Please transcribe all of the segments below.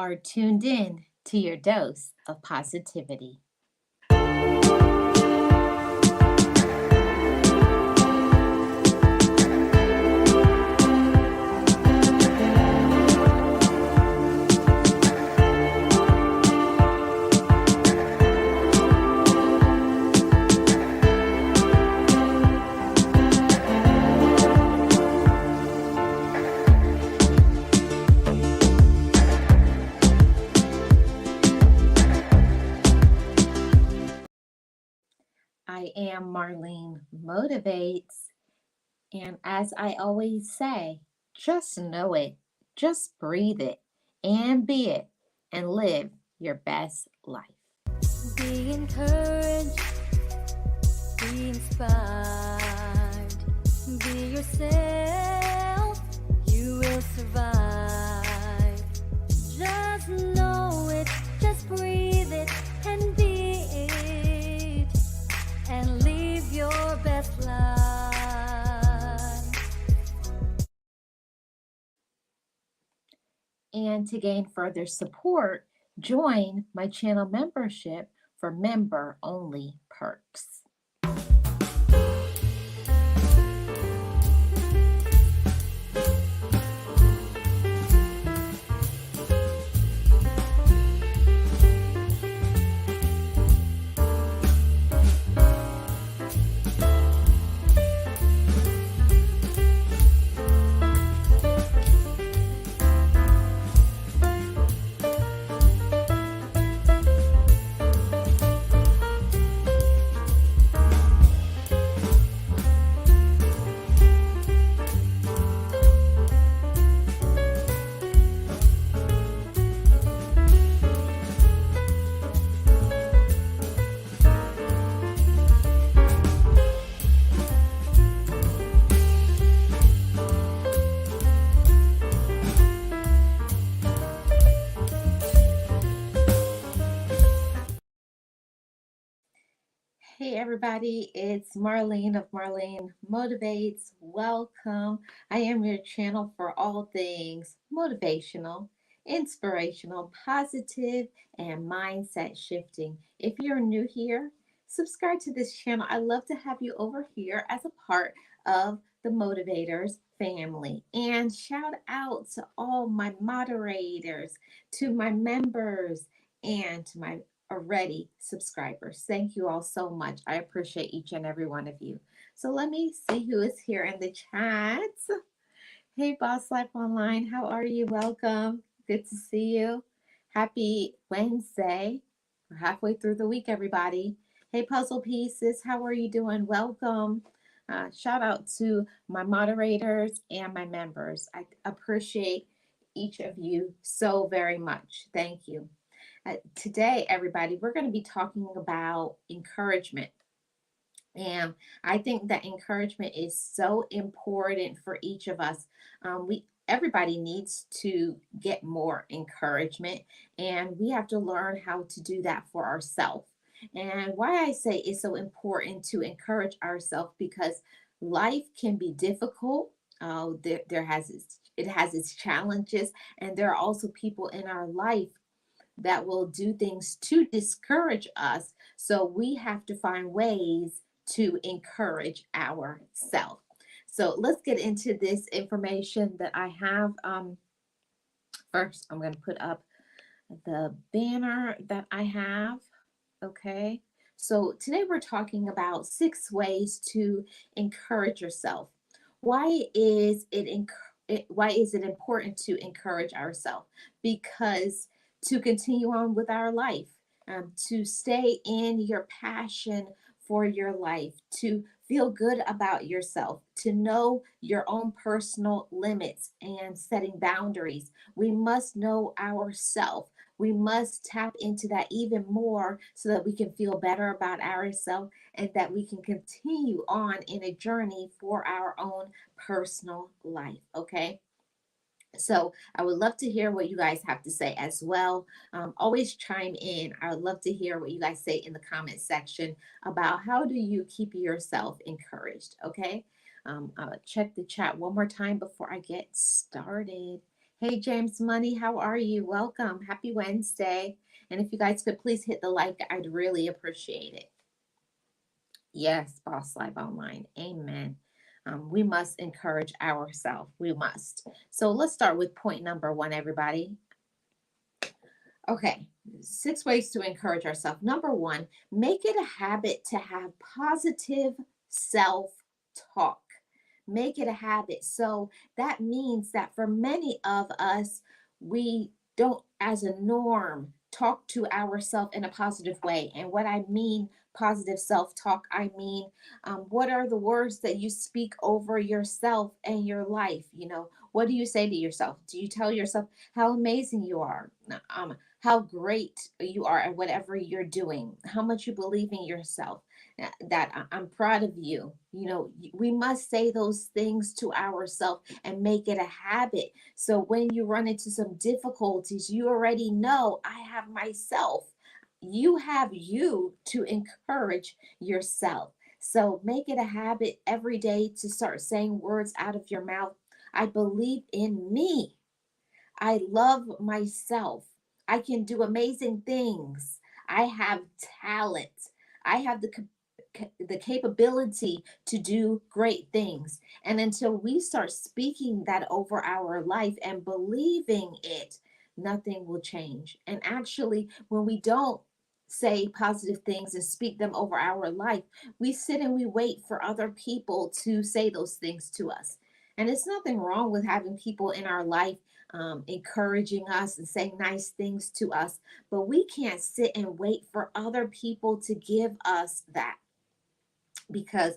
are tuned in to your dose of positivity. I am Marlene Motivates, and as I always say, just know it, just breathe it, and be it, and live your best life. Be encouraged, be inspired, be yourself, you will survive. Just know it, just breathe it, and be it, and live your best life. And to gain further support, join my channel membership for member-only perks. Hey everybody, it's Marlene of Marlene Motivates. Welcome. I am your channel for all things motivational, inspirational, positive, and mindset shifting. If you're new here, subscribe to this channel. I love to have you over here as a part of the Motivators family. And shout out to all my moderators, to my members, and to my already subscribers. Thank you all so much. I appreciate each and every one of you. So let me see who is here in the chat. Hey, Boss Life Online, how are you? Welcome. Good to see you. Happy Wednesday. We're halfway through the week, everybody. Hey, Puzzle Pieces, how are you doing? Welcome. Shout out to my moderators and my members. I appreciate each of you so very much. Thank you. Today, everybody, we're going to be talking about encouragement. And I think that encouragement is so important for each of us. Everybody needs to get more encouragement, and we have to learn how to do that for ourselves. And why I say it's so important to encourage ourselves, because life can be difficult. It has its challenges, and there are also people in our life that will do things to discourage us. So we have to find ways to encourage ourselves. So let's get into this information that I have. First, I'm going to put up the banner that I have. Okay. So today we're talking about 6 ways to encourage yourself. Why is it important to encourage ourselves? Because to continue on with our life, to stay in your passion for your life, to feel good about yourself, to know your own personal limits and setting boundaries. We must know ourselves. We must tap into that even more so that we can feel better about ourselves and that we can continue on in a journey for our own personal life. Okay. So I would love to hear what you guys have to say as well. Always chime in. I would love to hear what you guys say in the comment section about how do you keep yourself encouraged. Okay. I'll check the chat one more time before I get started. Hey, James Money, how are you? Welcome. Happy Wednesday. And if you guys could please hit the like, I'd really appreciate it. Yes, Boss Life Online. Amen. We must encourage ourselves. We must. So let's start with point number one, everybody. Okay, 6 ways to encourage ourselves. Number one, make it a habit to have positive self talk. Make it a habit. So that means that for many of us, we don't, as a norm, talk to ourselves in a positive way. And what I mean, positive self talk, I mean, what are the words that you speak over yourself and your life? What do you say to yourself? Do you tell yourself how amazing you are? How great you are at whatever you're doing, how much you believe in yourself, that I'm proud of you. We must say those things to ourselves and make it a habit. So when you run into some difficulties, you already know I have myself. You have you to encourage yourself. So make it a habit every day to start saying words out of your mouth. I believe in me. I love myself. I can do amazing things. I have talent. I have the capability to do great things. And until we start speaking that over our life and believing it, nothing will change. And actually, when we don't say positive things and speak them over our life, we sit and we wait for other people to say those things to us. And it's nothing wrong with having people in our life encouraging us and saying nice things to us, but we can't sit and wait for other people to give us that, because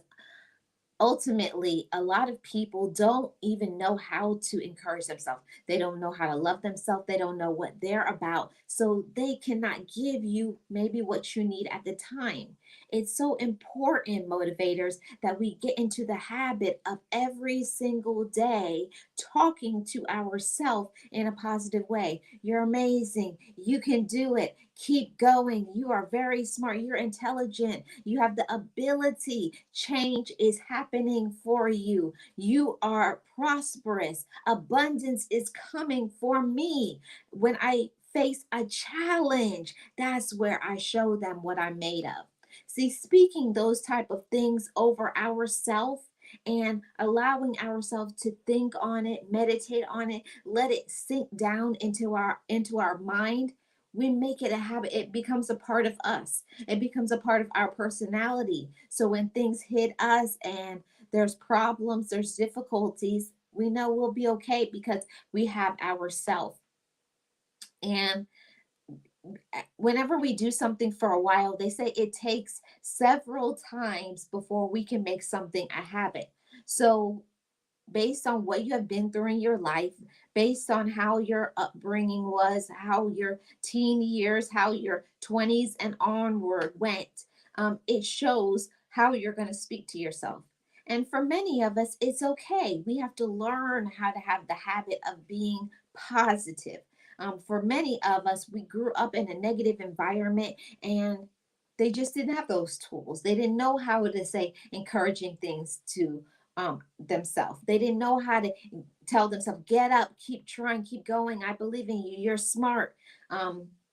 ultimately a lot of people don't even know how to encourage themselves. They don't know how to love themselves. They don't know what they're about, so they cannot give you maybe what you need at the time. It's so important, motivators, that we get into the habit of every single day talking to ourselves in a positive way. You're amazing. You can do it. Keep going. You are very smart. You're intelligent. You have the ability. Change is happening for you. You are prosperous. Abundance is coming for me. When I face a challenge, that's where I show them what I'm made of. See, speaking those type of things over ourselves and allowing ourselves to think on it, meditate on it, let it sink down into our mind, we make it a habit. It becomes a part of us. It becomes a part of our personality. So when things hit us and there's problems, there's difficulties, we know we'll be okay because we have ourself. And whenever we do something for a while, they say it takes several times before we can make something a habit. So based on what you have been through in your life, based on how your upbringing was, how your teen years, how your 20s and onward went, it shows how you're going to speak to yourself. And for many of us, it's okay. We have to learn how to have the habit of being positive. For many of us, we grew up in a negative environment and they just didn't have those tools. They didn't know how to say encouraging things to themselves. They didn't know how to tell themselves, get up, keep trying, keep going. I believe in you. You're smart.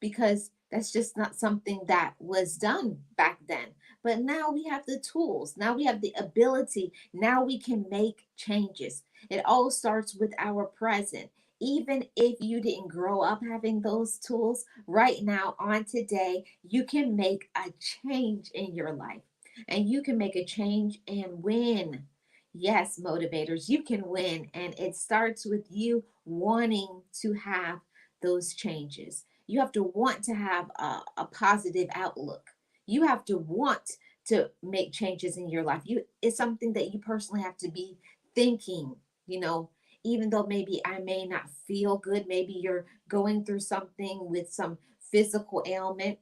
Because that's just not something that was done back then. But now we have the tools. Now we have the ability. Now we can make changes. It all starts with our present. Even if you didn't grow up having those tools, right now, on today, you can make a change in your life. And you can make a change and win. Yes, motivators, you can win. And it starts with you wanting to have those changes. You have to want to have a positive outlook. You have to want to make changes in your life. It's something that you personally have to be thinking, you know, even though maybe I may not feel good, maybe you're going through something with some physical ailment,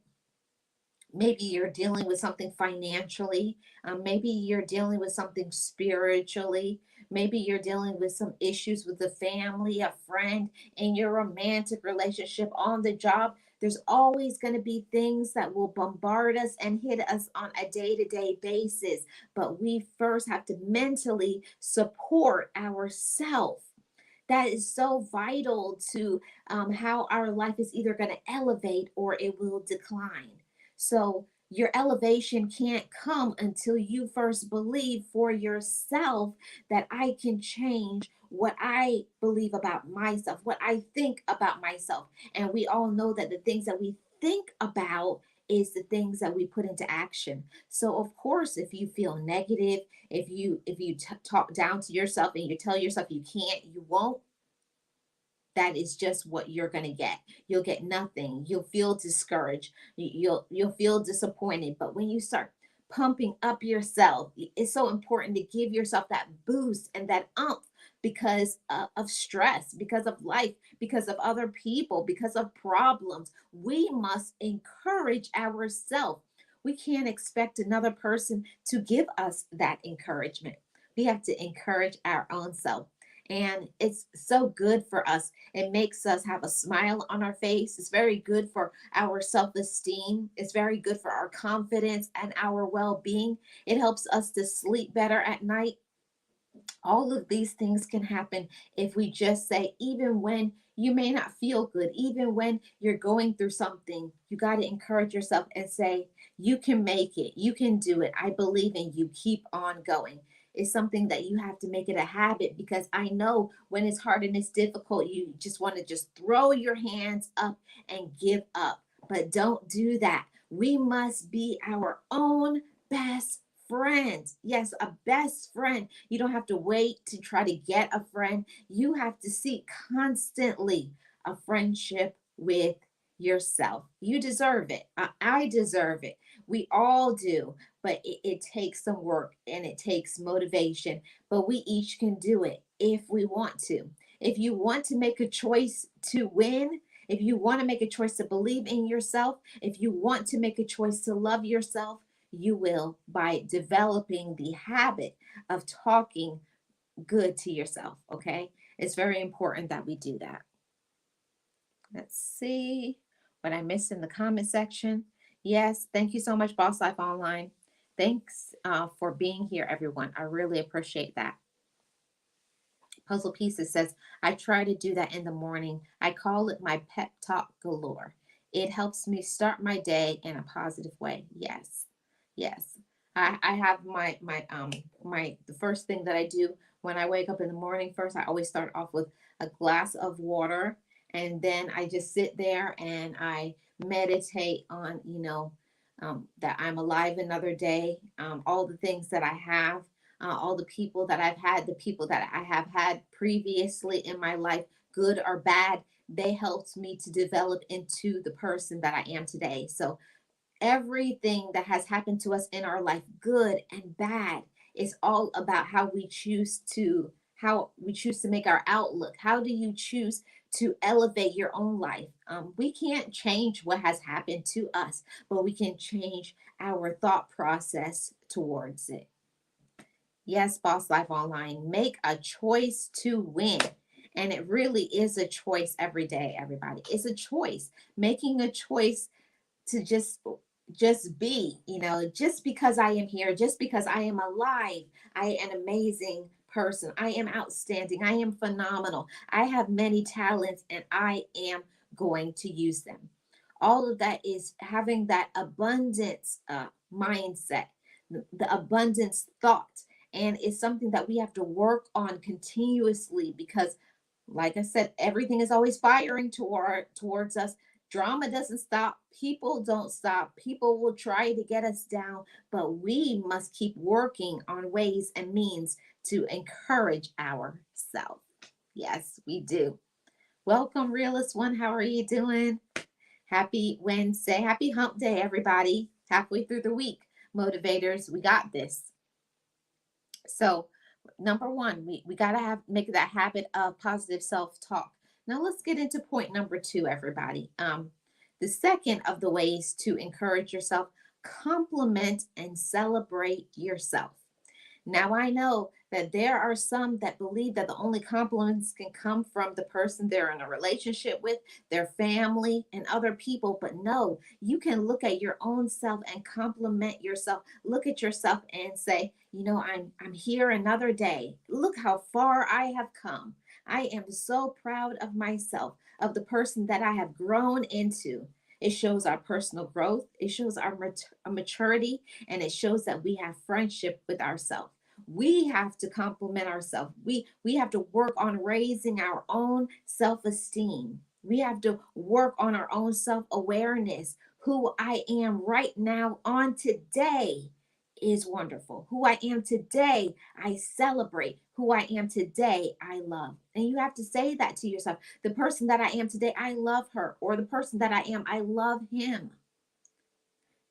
maybe you're dealing with something financially, maybe you're dealing with something spiritually, maybe you're dealing with some issues with a family, a friend, in your romantic relationship, on the job. There's always going to be things that will bombard us and hit us on a day-to-day basis, but we first have to mentally support ourselves. That is so vital to how our life is either going to elevate or it will decline. So your elevation can't come until you first believe for yourself that I can change what I believe about myself, what I think about myself. And we all know that the things that we think about is the things that we put into action. So of course, if you feel negative, if you talk down to yourself and you tell yourself you can't, you won't, that is just what you're going to get. You'll get nothing. You'll feel discouraged. You'll feel disappointed. But when you start pumping up yourself, it's so important to give yourself that boost and that umph because of stress, because of life, because of other people, because of problems. We must encourage ourselves. We can't expect another person to give us that encouragement. We have to encourage our own self. And it's so good for us. It makes us have a smile on our face. It's very good for our self esteem. It's very good for our confidence and our well being. It helps us to sleep better at night. All of these things can happen if we just say, even when you may not feel good, even when you're going through something, you got to encourage yourself and say, you can make it, you can do it, I believe in you, keep on going. It's something that you have to make it a habit, because I know when it's hard and it's difficult, you just want to just throw your hands up and give up. But don't do that. We must be our own best friend. Yes, a best friend. You don't have to wait to try to get a friend. You have to seek constantly a friendship with yourself. You deserve it. I deserve it. We all do. But it takes some work and it takes motivation. But we each can do it if we want to. If you want to make a choice to win, if you want to make a choice to believe in yourself, if you want to make a choice to love yourself, you will by developing the habit of talking good to yourself. Okay. It's very important that we do that. Let's see what I missed in the comment section. Yes. Thank you so much, Boss Life Online. Thanks for being here, everyone. I really appreciate that. Puzzle Pieces says, I try to do that in the morning. I call it my pep talk galore. It helps me start my day in a positive way. Yes. Yes. I have my the first thing that I do when I wake up in the morning, first I always start off with a glass of water, and then I just sit there and I meditate on, that I'm alive another day, all the things that I have, all the people that I've had, the people that I have had previously in my life, good or bad, they helped me to develop into the person that I am today. So everything that has happened to us in our life, good and bad, is all about how we choose to make our outlook. How do you choose to elevate your own life? We can't change what has happened to us, but we can change our thought process towards it. Yes, Boss Life Online, make a choice to win. And it really is a choice every day, everybody. It's a choice. Making a choice to just be, just because I am here, just because I am alive, I am an amazing person. I am outstanding. I am phenomenal. I have many talents and I am going to use them. All of that is having that abundance mindset, the abundance thought. And it's something that we have to work on continuously, because like I said, everything is always firing towards us. Drama doesn't stop. People don't stop. People will try to get us down, but we must keep working on ways and means to encourage ourselves. Yes, we do. Welcome, Realist One. How are you doing? Happy Wednesday. Happy hump day, everybody. Halfway through the week. Motivators, we got this. So, number one, we got to make that habit of positive self-talk. Now let's get into point number two, everybody. The second of the ways to encourage yourself: compliment and celebrate yourself. Now I know That there are some that believe that the only compliments can come from the person they're in a relationship with, their family, and other people. But no, you can look at your own self and compliment yourself. Look at yourself and say, I'm here another day. Look how far I have come. I am so proud of myself, of the person that I have grown into. It shows our personal growth, it shows our maturity, and it shows that we have friendship with ourselves. We have to compliment ourselves. We have to work on raising our own self-esteem. We have to work on our own self-awareness. Who I am right now on today is wonderful. Who I am today, I celebrate. Who I am today, I love. And you have to say that to yourself. The person that I am today, I love her. Or the person that I am, I love him.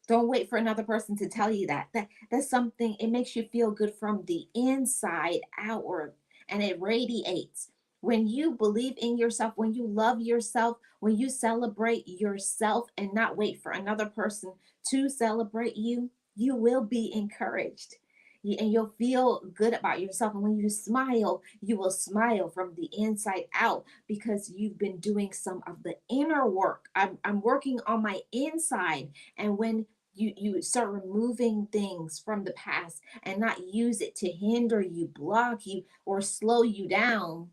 Don't wait for another person to tell you that. That's something, it makes you feel good from the inside outward, and it radiates. When you believe in yourself, when you love yourself, when you celebrate yourself and not wait for another person to celebrate you, you will be encouraged. And you'll feel good about yourself. And when you smile, you will smile from the inside out because you've been doing some of the inner work. I'm working on my inside. And when you start removing things from the past and not use it to hinder you, block you, or slow you down,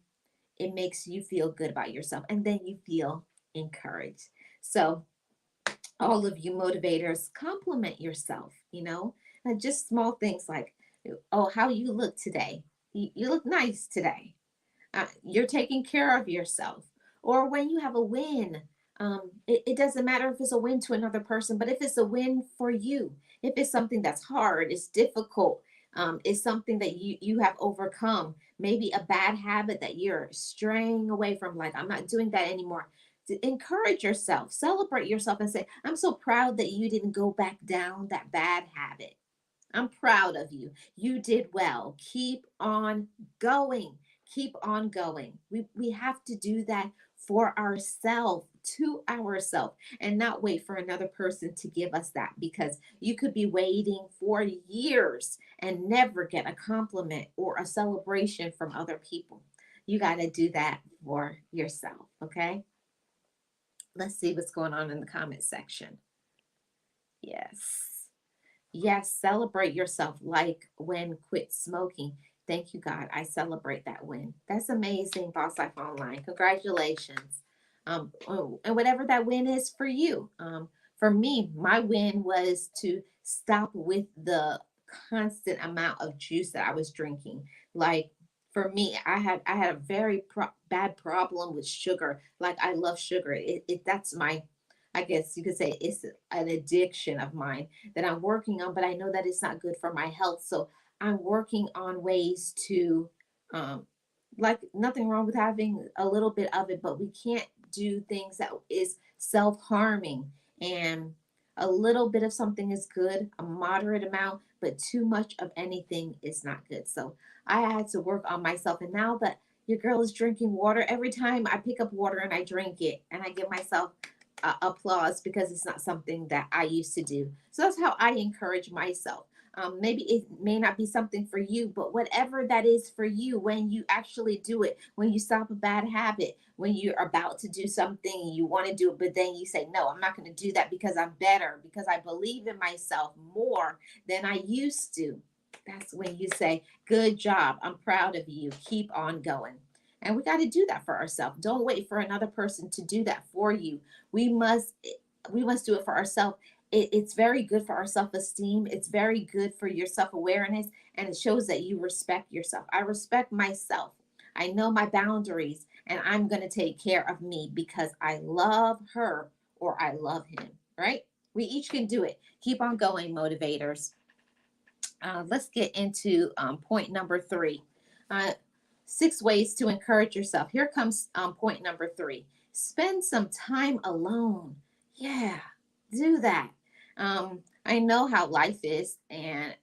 it makes you feel good about yourself, and then you feel encouraged. So all of you motivators, compliment yourself, and just small things like, oh, how you look today. You look nice today. You're taking care of yourself. Or when you have a win, it doesn't matter if it's a win to another person, but if it's a win for you, if it's something that's hard, it's difficult, it's something that you have overcome, maybe a bad habit that you're straying away from, like, I'm not doing that anymore. To encourage yourself, celebrate yourself, and say, I'm so proud that you didn't go back down that bad habit. I'm proud of you. You did well. Keep on going. Keep on going. We have to do that for ourselves, to ourselves, and not wait for another person to give us that, because you could be waiting for years and never get a compliment or a celebration from other people. You got to do that for yourself, okay? Let's see what's going on in the comment section. Yes. Yes, celebrate yourself, like when quit smoking. Thank you, God. I celebrate that win. That's amazing, Boss Life Online. Congratulations. And whatever that win is for you. For me, my win was to stop with the constant amount of juice that I was drinking. Like, for me, I had a very bad problem with sugar. Like, I love sugar. That's my, I guess you could say, it's an addiction of mine that I'm working on, but I know that it's not good for my health. So I'm working on ways to, um, like, nothing wrong with having a little bit of it, but we can't do things that is self harming. And a little bit of something is good, a moderate amount, but too much of anything is not good. So I had to work on myself. And now that your girl is drinking water, every time I pick up water and I drink it, and I give myself applause, because it's not something that I used to do. So that's how I encourage myself. Maybe it may not be something for you, but whatever that is for you, when you actually do it, when you stop a bad habit, when you're about to do something, you want to do it, but then you say, no, I'm not going to do that because I'm better, because I believe in myself more than I used to. That's when you say, good job. I'm proud of you. Keep on going. And we got to do that for ourselves. Don't wait for another person to do that for you. We must we must do it for ourselves. It's very good for our self-esteem. It's very good for your self-awareness, and it shows that you respect yourself. I respect myself. I know my boundaries, and I'm going to take care of me because I love her or I love him, right? We each can do it. Keep on going, motivators. Let's get into point number 3. Uh, 6 ways to encourage yourself. Here comes point number 3. Spend some time alone. Yeah, do that. I know how life is, and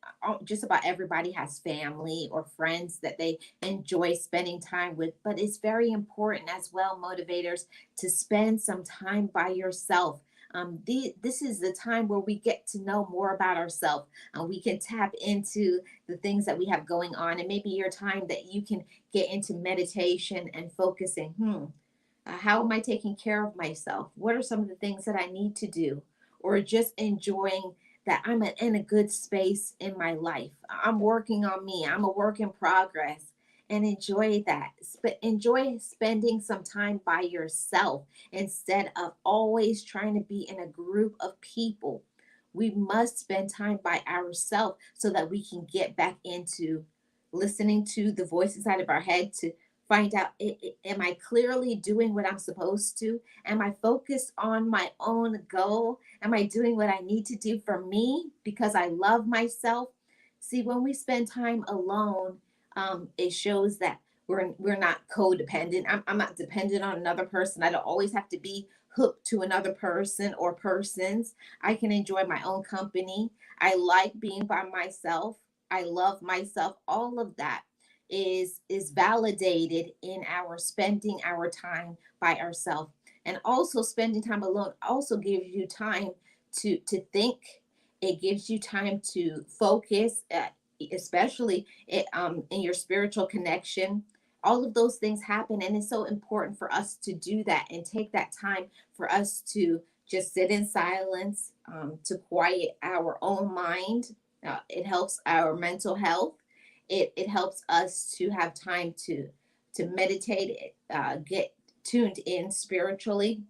just about everybody has family or friends that they enjoy spending time with, but it's very important as well, motivators, to spend some time by yourself. This is the time where we get to know more about ourselves. We can tap into the things that we have going on, and maybe your time that you can get into meditation and focusing. How am I taking care of myself? What are some of the things that I need to do? Or just enjoying that I'm in a good space in my life. I'm working on me. I'm a work in progress. And enjoy that. Enjoy spending some time by yourself instead of always trying to be in a group of people. We must spend time by ourselves so that we can get back into listening to the voice inside of our head to find out, am I clearly doing what I'm supposed to? Am I focused on my own goal? Am I doing what I need to do for me because I love myself? See, when we spend time alone, it shows that we're not codependent. I'm not dependent on another person. I don't always have to be hooked to another person or persons. I can enjoy my own company. I like being by myself. I love myself. All of that is validated in our spending our time by ourselves. And also spending time alone also gives you time to think. It gives you time to focus, especially in your spiritual connection. All of those things happen, and it's so important for us to do that and take that time for us to just sit in silence, to quiet our own mind. It helps our mental health. It helps us to have time to meditate, get tuned in spiritually,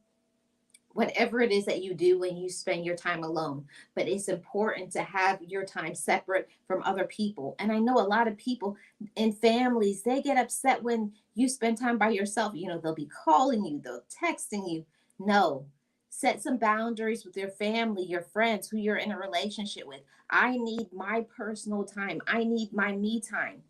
whatever it is that you do when you spend your time alone. But it's important to have your time separate from other people. And I know a lot of people in families, they get upset when you spend time by yourself. They'll be calling you, they'll texting you. No. Set some boundaries with your family, your friends, who you're in a relationship with. I need my personal time. I need my me time.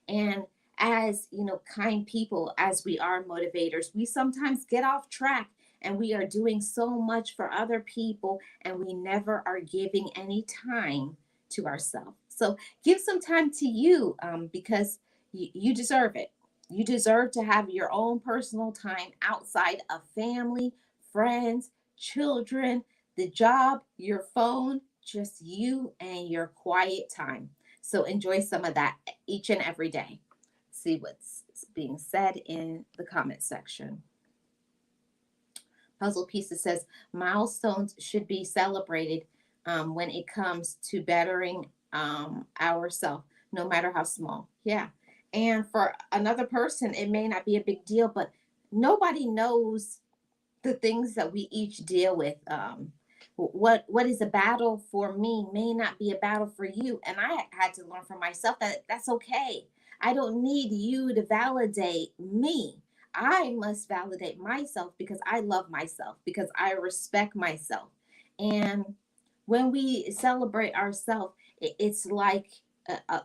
And as kind people, as we are motivators, we sometimes get off track and we are doing so much for other people and we never are giving any time to ourselves. So give some time to you, because you deserve it. You deserve to have your own personal time outside of family, friends, children, the job, your phone, just you and your quiet time. So enjoy some of that each and every day. See what's being said in the comment section. Puzzle Pieces says milestones should be celebrated, when it comes to bettering ourselves, no matter how small. Yeah. And for another person, it may not be a big deal, but nobody knows the things that we each deal with. What is a battle for me may not be a battle for you, and I had to learn for myself that that's okay. I don't need you to validate me. I must validate myself because I love myself, because I respect myself. And when we celebrate ourselves, it's like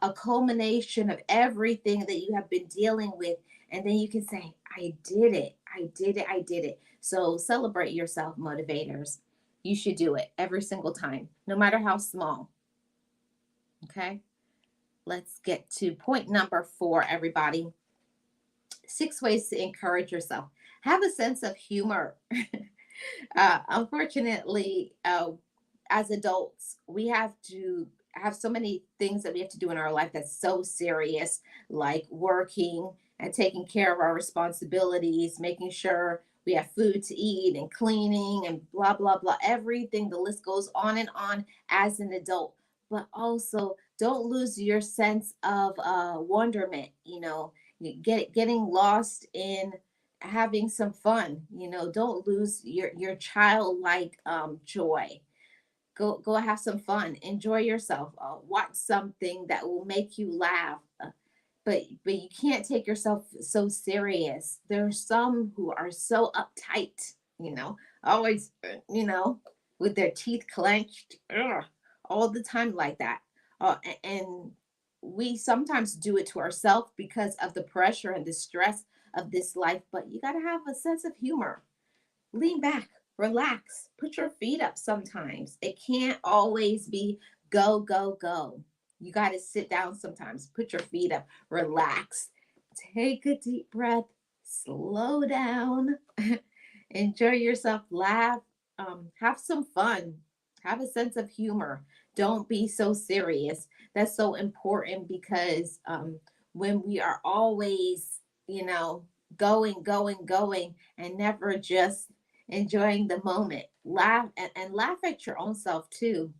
a culmination of everything that you have been dealing with, and then you can say, I did it, I did it, I did it. So celebrate yourself, motivators. You should do it every single time, no matter how small. Okay. Let's get to point number 4, everybody. 6 ways to encourage yourself. Have a sense of humor. Unfortunately, as adults, we have to have so many things that we have to do in our life that's so serious, like working and taking care of our responsibilities, making sure we have food to eat and cleaning and blah, blah, blah, everything. The list goes on and on as an adult. But also, don't lose your sense of wonderment, getting lost in having some fun. Don't lose your childlike joy. Go have some fun, enjoy yourself, watch something that will make you laugh, but you can't take yourself so serious. There's some who are so uptight, always, with their teeth clenched, all the time like that. And we sometimes do it to ourselves because of the pressure and the stress of this life. But you got to have a sense of humor. Lean back, relax, put your feet up sometimes. It can't always be go, go, go. You got to sit down sometimes, put your feet up, relax, take a deep breath, slow down, enjoy yourself, laugh. have some fun, have a sense of humor. Don't be so serious. That's so important because when we are always, going, and never just enjoying the moment, laugh and laugh at your own self too.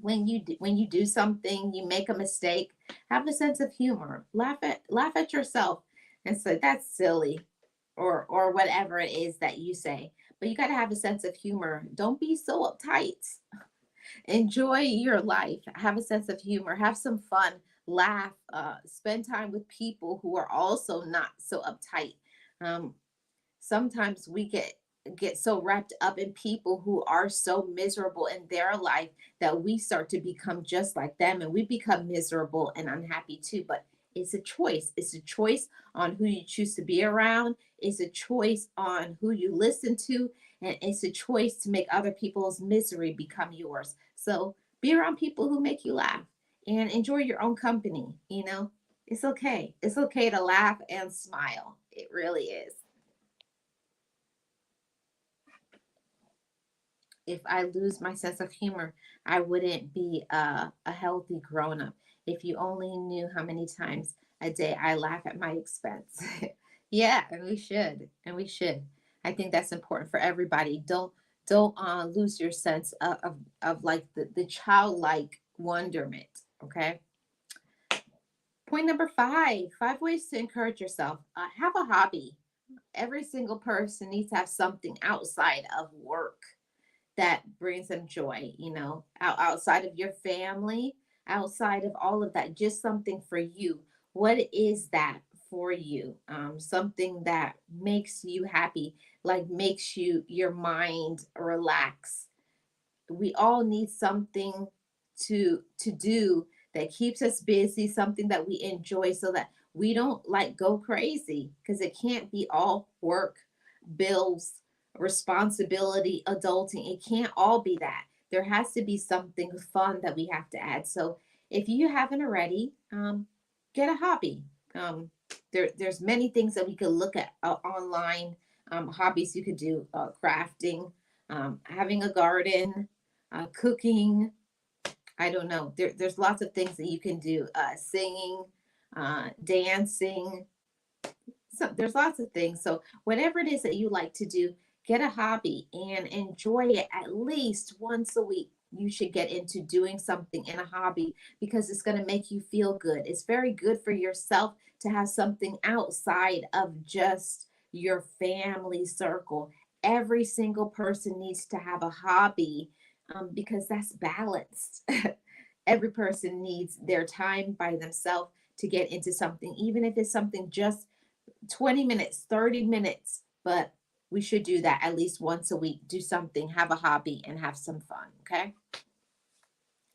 When you do something, you make a mistake, have a sense of humor. Laugh at yourself and say that's silly, or whatever it is that you say. But you got to have a sense of humor. Don't be so uptight. Enjoy your life. Have a sense of humor. Have some fun. Laugh. Spend time with people who are also not so uptight. Um, Sometimes we get so wrapped up in people who are so miserable in their life that we start to become just like them, and we become miserable and unhappy too. But it's a choice on who you choose to be around. It's a choice on who you listen to, and it's a choice to make other people's misery become yours. So be around people who make you laugh and enjoy your own company. It's okay to laugh and smile. It really is. If I lose my sense of humor, I wouldn't be a healthy grown up. If you only knew how many times a day I laugh at my expense. Yeah, and we should. And we should. I think that's important for everybody. Don't lose your sense of like the childlike wonderment. Okay. Point number five ways to encourage yourself. Have a hobby. Every single person needs to have something outside of work that brings them joy, outside of your family, outside of all of that, just something for you. What is that for you? Something that makes you happy, like makes your mind relax. We all need something to do that keeps us busy, something that we enjoy, so that we don't like go crazy, because it can't be all work, bills, responsibility, adulting. It can't all be that. There has to be something fun that we have to add. So if you haven't already, get a hobby. There's many things that we could look at online. Hobbies you could do: crafting, having a garden, cooking. I don't know. There's lots of things that you can do. Singing, dancing. So there's lots of things. So whatever it is that you like to do, get a hobby and enjoy it at least once a week. You should get into doing something in a hobby because it's going to make you feel good. It's very good for yourself to have something outside of just your family circle. Every single person needs to have a hobby, because that's balanced. Every person needs their time by themselves to get into something, even if it's something just 20 minutes, 30 minutes, but we should do that at least once a week. Do something, have a hobby, and have some fun. Okay.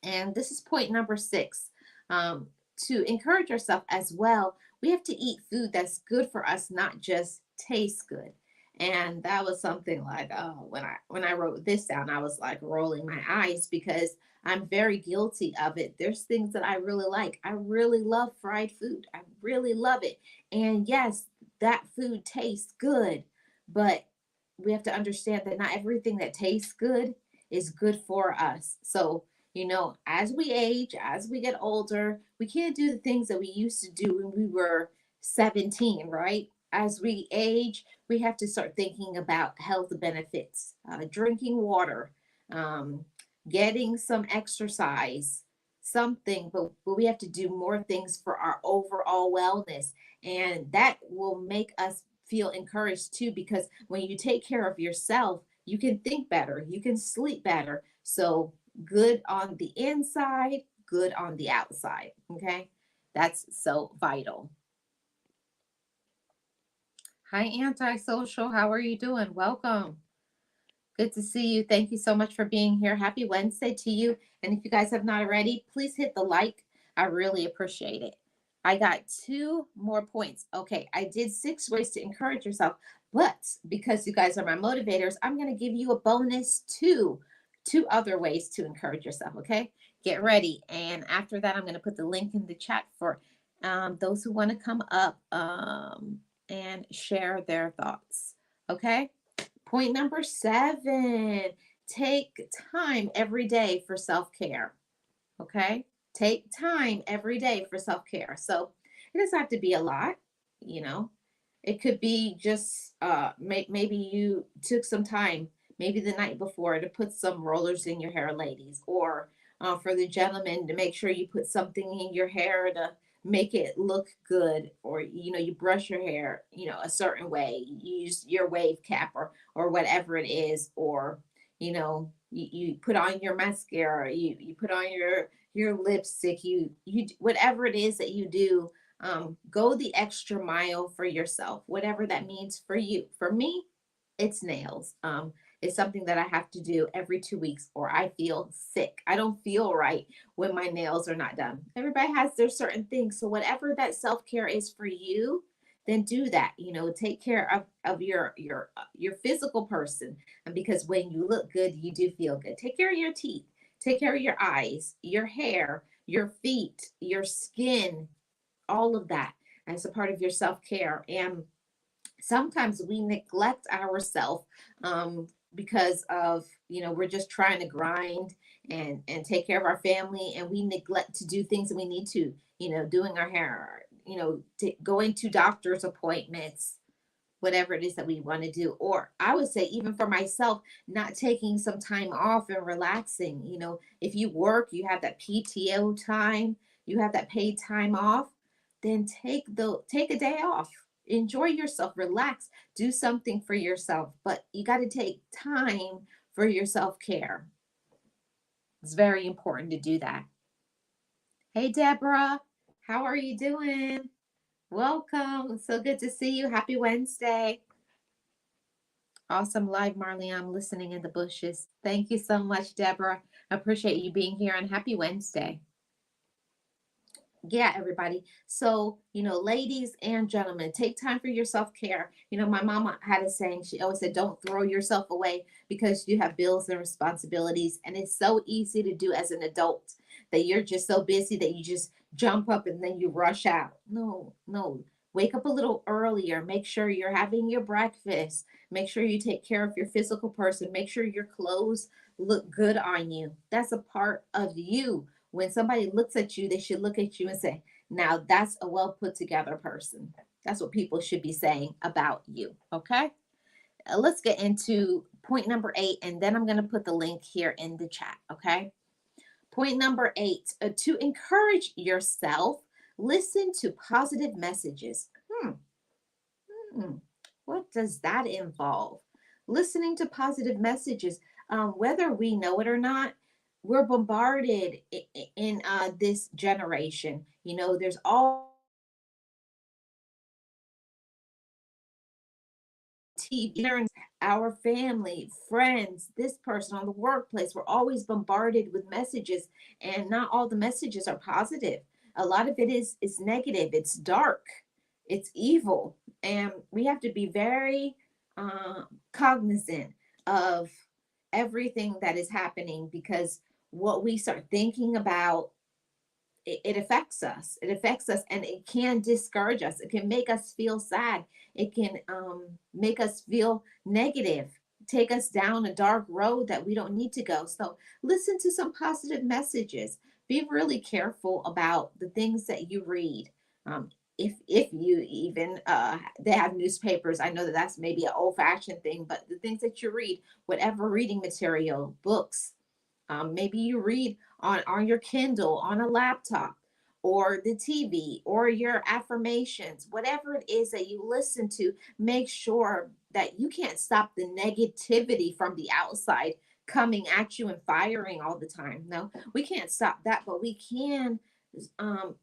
And this is point number 6. Um, to encourage ourselves as well, we have to eat food that's good for us, not just taste good. And that was something like, oh, when I wrote this down, I was like rolling my eyes because I'm very guilty of it. There's things that I really like. I really love fried food. I really love it. And yes, that food tastes good, but we have to understand that not everything that tastes good is good for us. So as we age, as we get older, we can't do the things that we used to do when we were 17, right? As we age, we have to start thinking about health benefits, drinking water, um, getting some exercise, something, but we have to do more things for our overall wellness. And that will make us feel encouraged too, because when you take care of yourself, you can think better, you can sleep better. So good on the inside, good on the outside. Okay. That's so vital. Hi, Antisocial. How are you doing? Welcome. Good to see you. Thank you so much for being here. Happy Wednesday to you. And if you guys have not already, please hit the like. I really appreciate it. I got 2 more points. Okay, I did 6 ways to encourage yourself, but because you guys are my motivators, I'm going to give you a bonus two other ways to encourage yourself. Okay, get ready. And after that, I'm going to put the link in the chat for those who want to come up and share their thoughts. Okay. Point number 7, take time every day for self care. Okay. Take time every day for self care. So it doesn't have to be a lot, you know. It could be just maybe you took some time, maybe the night before, to put some rollers in your hair, ladies, or for the gentlemen to make sure you put something in your hair to make it look good, or you brush your hair a certain way, you use your wave cap or whatever it is, or you put on your mascara, you put on your lipstick, you whatever it is that you do, go the extra mile for yourself, whatever that means for you. For me, it's nails. It's something that I have to do every 2 weeks, or I feel sick. I don't feel right when my nails are not done. Everybody has their certain things. So whatever that self-care is for you, then do that. Take care of your physical person. And because when you look good, you do feel good. Take care of your teeth, take care of your eyes, your hair, your feet, your skin, all of that as a part of your self-care. And sometimes we neglect ourselves, because of we're just trying to grind and take care of our family, and we neglect to do things that we need to, doing our hair, going to doctor's appointments, whatever it is that we want to do. Or I would say, even for myself, not taking some time off and relaxing. If you work, you have that PTO time, you have that paid time off, then take a day off. Enjoy yourself, relax, do something for yourself. But you got to take time for your self-care. It's very important to do that. Hey, Deborah, how are you doing? Welcome. So good to see you. Happy Wednesday. Awesome live, Marlene. I'm listening in the bushes. Thank you so much, Deborah. I appreciate you being here, and happy Wednesday. Yeah, everybody. So, ladies and gentlemen, take time for your self care. My mama had a saying. She always said, don't throw yourself away because you have bills and responsibilities. And it's so easy to do as an adult that you're just so busy that you just jump up and then you rush out. No, no. Wake up a little earlier. Make sure you're having your breakfast. Make sure you take care of your physical person. Make sure your clothes look good on you. That's a part of you. When somebody looks at you, they should look at you and say, now that's a well put together person. That's what people should be saying about you. Okay. Let's get into point number 8, and then I'm going to put the link here in the chat. Okay. Point number 8, to encourage yourself, listen to positive messages. Hmm. What does that involve? Listening to positive messages, whether we know it or not, we're bombarded in this generation. There's all TV, our family, friends, this person on the workplace. We're always bombarded with messages, and not all the messages are positive. A lot of it is negative. It's dark. It's evil, and we have to be very cognizant of everything that is happening, because what we start thinking about, it affects us. It affects us, and it can discourage us. It can make us feel sad. It can make us feel negative, take us down a dark road that we don't need to go. So listen to some positive messages. Be really careful about the things that you read. If you even they have newspapers. I know that that's maybe an old fashioned thing, but the things that you read, whatever reading material, books, maybe you read on your Kindle, on a laptop, or the TV, or your affirmations, whatever it is that you listen to, make sure that you can't stop the negativity from the outside coming at you and firing all the time. No, we can't stop that, but we can um,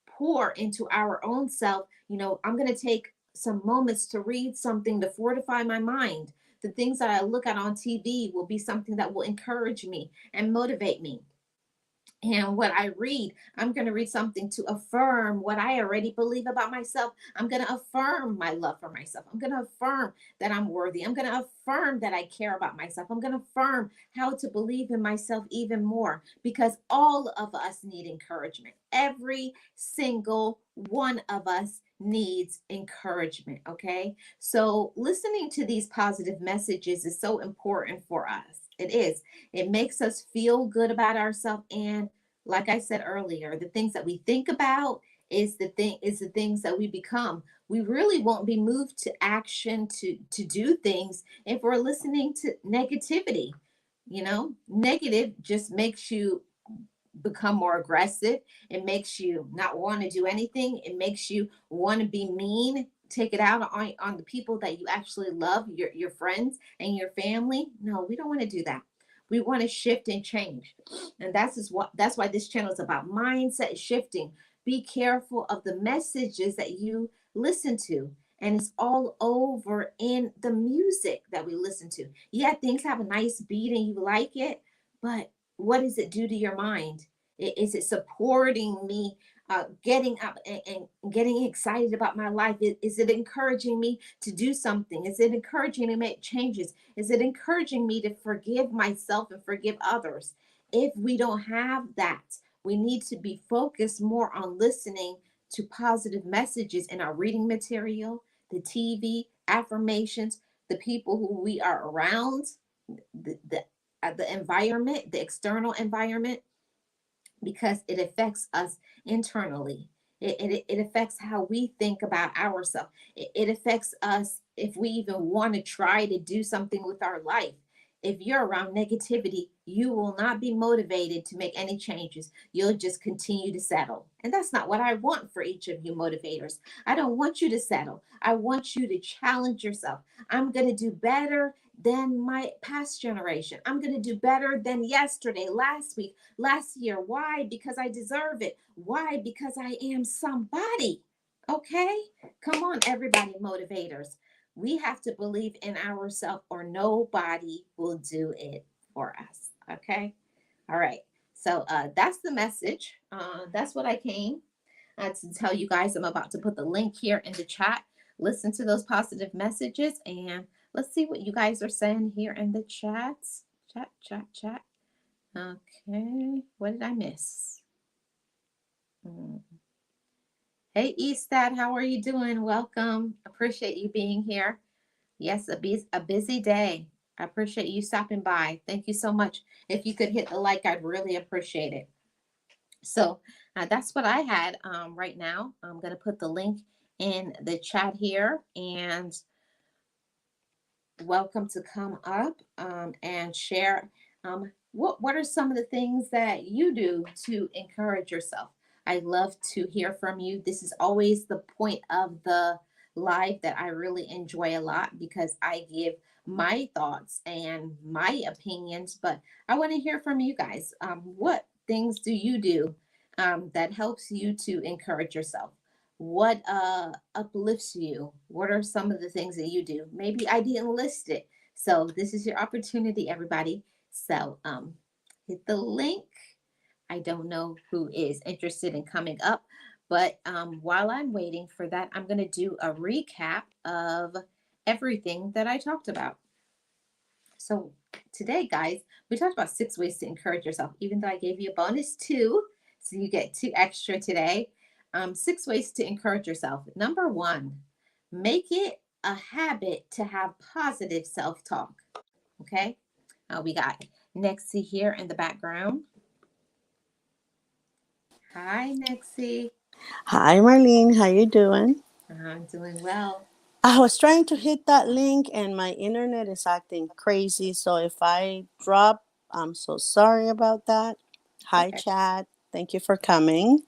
pour into our own self. I'm going to take some moments to read something to fortify my mind. The things that I look at on TV will be something that will encourage me and motivate me. And what I read, I'm going to read something to affirm what I already believe about myself. I'm going to affirm my love for myself. I'm going to affirm that I'm worthy. I'm going to affirm that I care about myself. I'm going to affirm how to believe in myself even more, because all of us need encouragement. Every single one of us needs encouragement, okay? So, listening to these positive messages is so important for us. It is. It makes us feel good about ourselves, and like I said earlier, the things that we think about is the things that we become. We really won't be moved to action to do things if we're listening to negativity. Negative just makes you become more aggressive. It makes you not want to do anything. It makes you want to be mean, take it out on the people that you actually love, your friends and your family. No, we don't want to do that. We want to shift and change. And that's why this channel is about mindset shifting. Be careful of the messages that you listen to. And it's all over in the music that we listen to. Yeah, things have a nice beat and you like it, but what does it do to your mind? Is it supporting me getting up and getting excited about my life? Is it encouraging me to do something? Is it encouraging me to make changes? Is it encouraging me to forgive myself and forgive others? If we don't have that, we need to be focused more on listening to positive messages in our reading material, the TV, affirmations, the people who we are around, the environment, the external environment, because it affects us internally. It affects how we think about ourselves. It affects us if we even want to try to do something with our life. If you're around negativity, you will not be motivated to make any changes. You'll just continue to settle. And that's not what I want for each of you motivators. I don't want you to settle. I want you to challenge yourself. I'm going to do better than my past generation. I'm going to do better than yesterday, last week, last year. Why? Because I deserve it. Why? Because I am somebody. Okay? Come on, everybody, motivators. We have to believe in ourselves, or nobody will do it for us. Okay? All right. So that's the message. That's what I came to tell you guys. I'm about to put the link here in the chat. Listen to those positive messages, and let's see what you guys are saying here in the chat. Chat. Okay. What did I miss? Hey, Eastad, how are you doing? Welcome. Appreciate you being here. Yes, a busy day. I appreciate you stopping by. Thank you so much. If you could hit the like, I'd really appreciate it. So that's what I had right now. I'm going to put the link in the chat here, and welcome to come up and share. What are some of the things that you do to encourage yourself? I love to hear from you. This is always the point of the live that I really enjoy a lot, because I give my thoughts and my opinions, but I want to hear from you guys. What things do you do that helps you to encourage yourself? What uplifts you? What are some of the things that you do? Maybe I didn't list it. So this is your opportunity, everybody. So hit the link. I don't know who is interested in coming up, but while I'm waiting for that, I'm going to do a recap of everything that I talked about. So today, guys, we talked about 6 ways to encourage yourself, even though I gave you a bonus two. So you get 2 extra today. 6 ways to encourage yourself. Number one, make it a habit to have positive self talk. Okay. We got Nexie here in the background. Hi, Nexie. Hi, Marlene. How you doing? I'm doing well. I was trying to hit that link and my internet is acting crazy. So if I drop, I'm so sorry about that. It's Hi, okay. chat. Thank you for coming.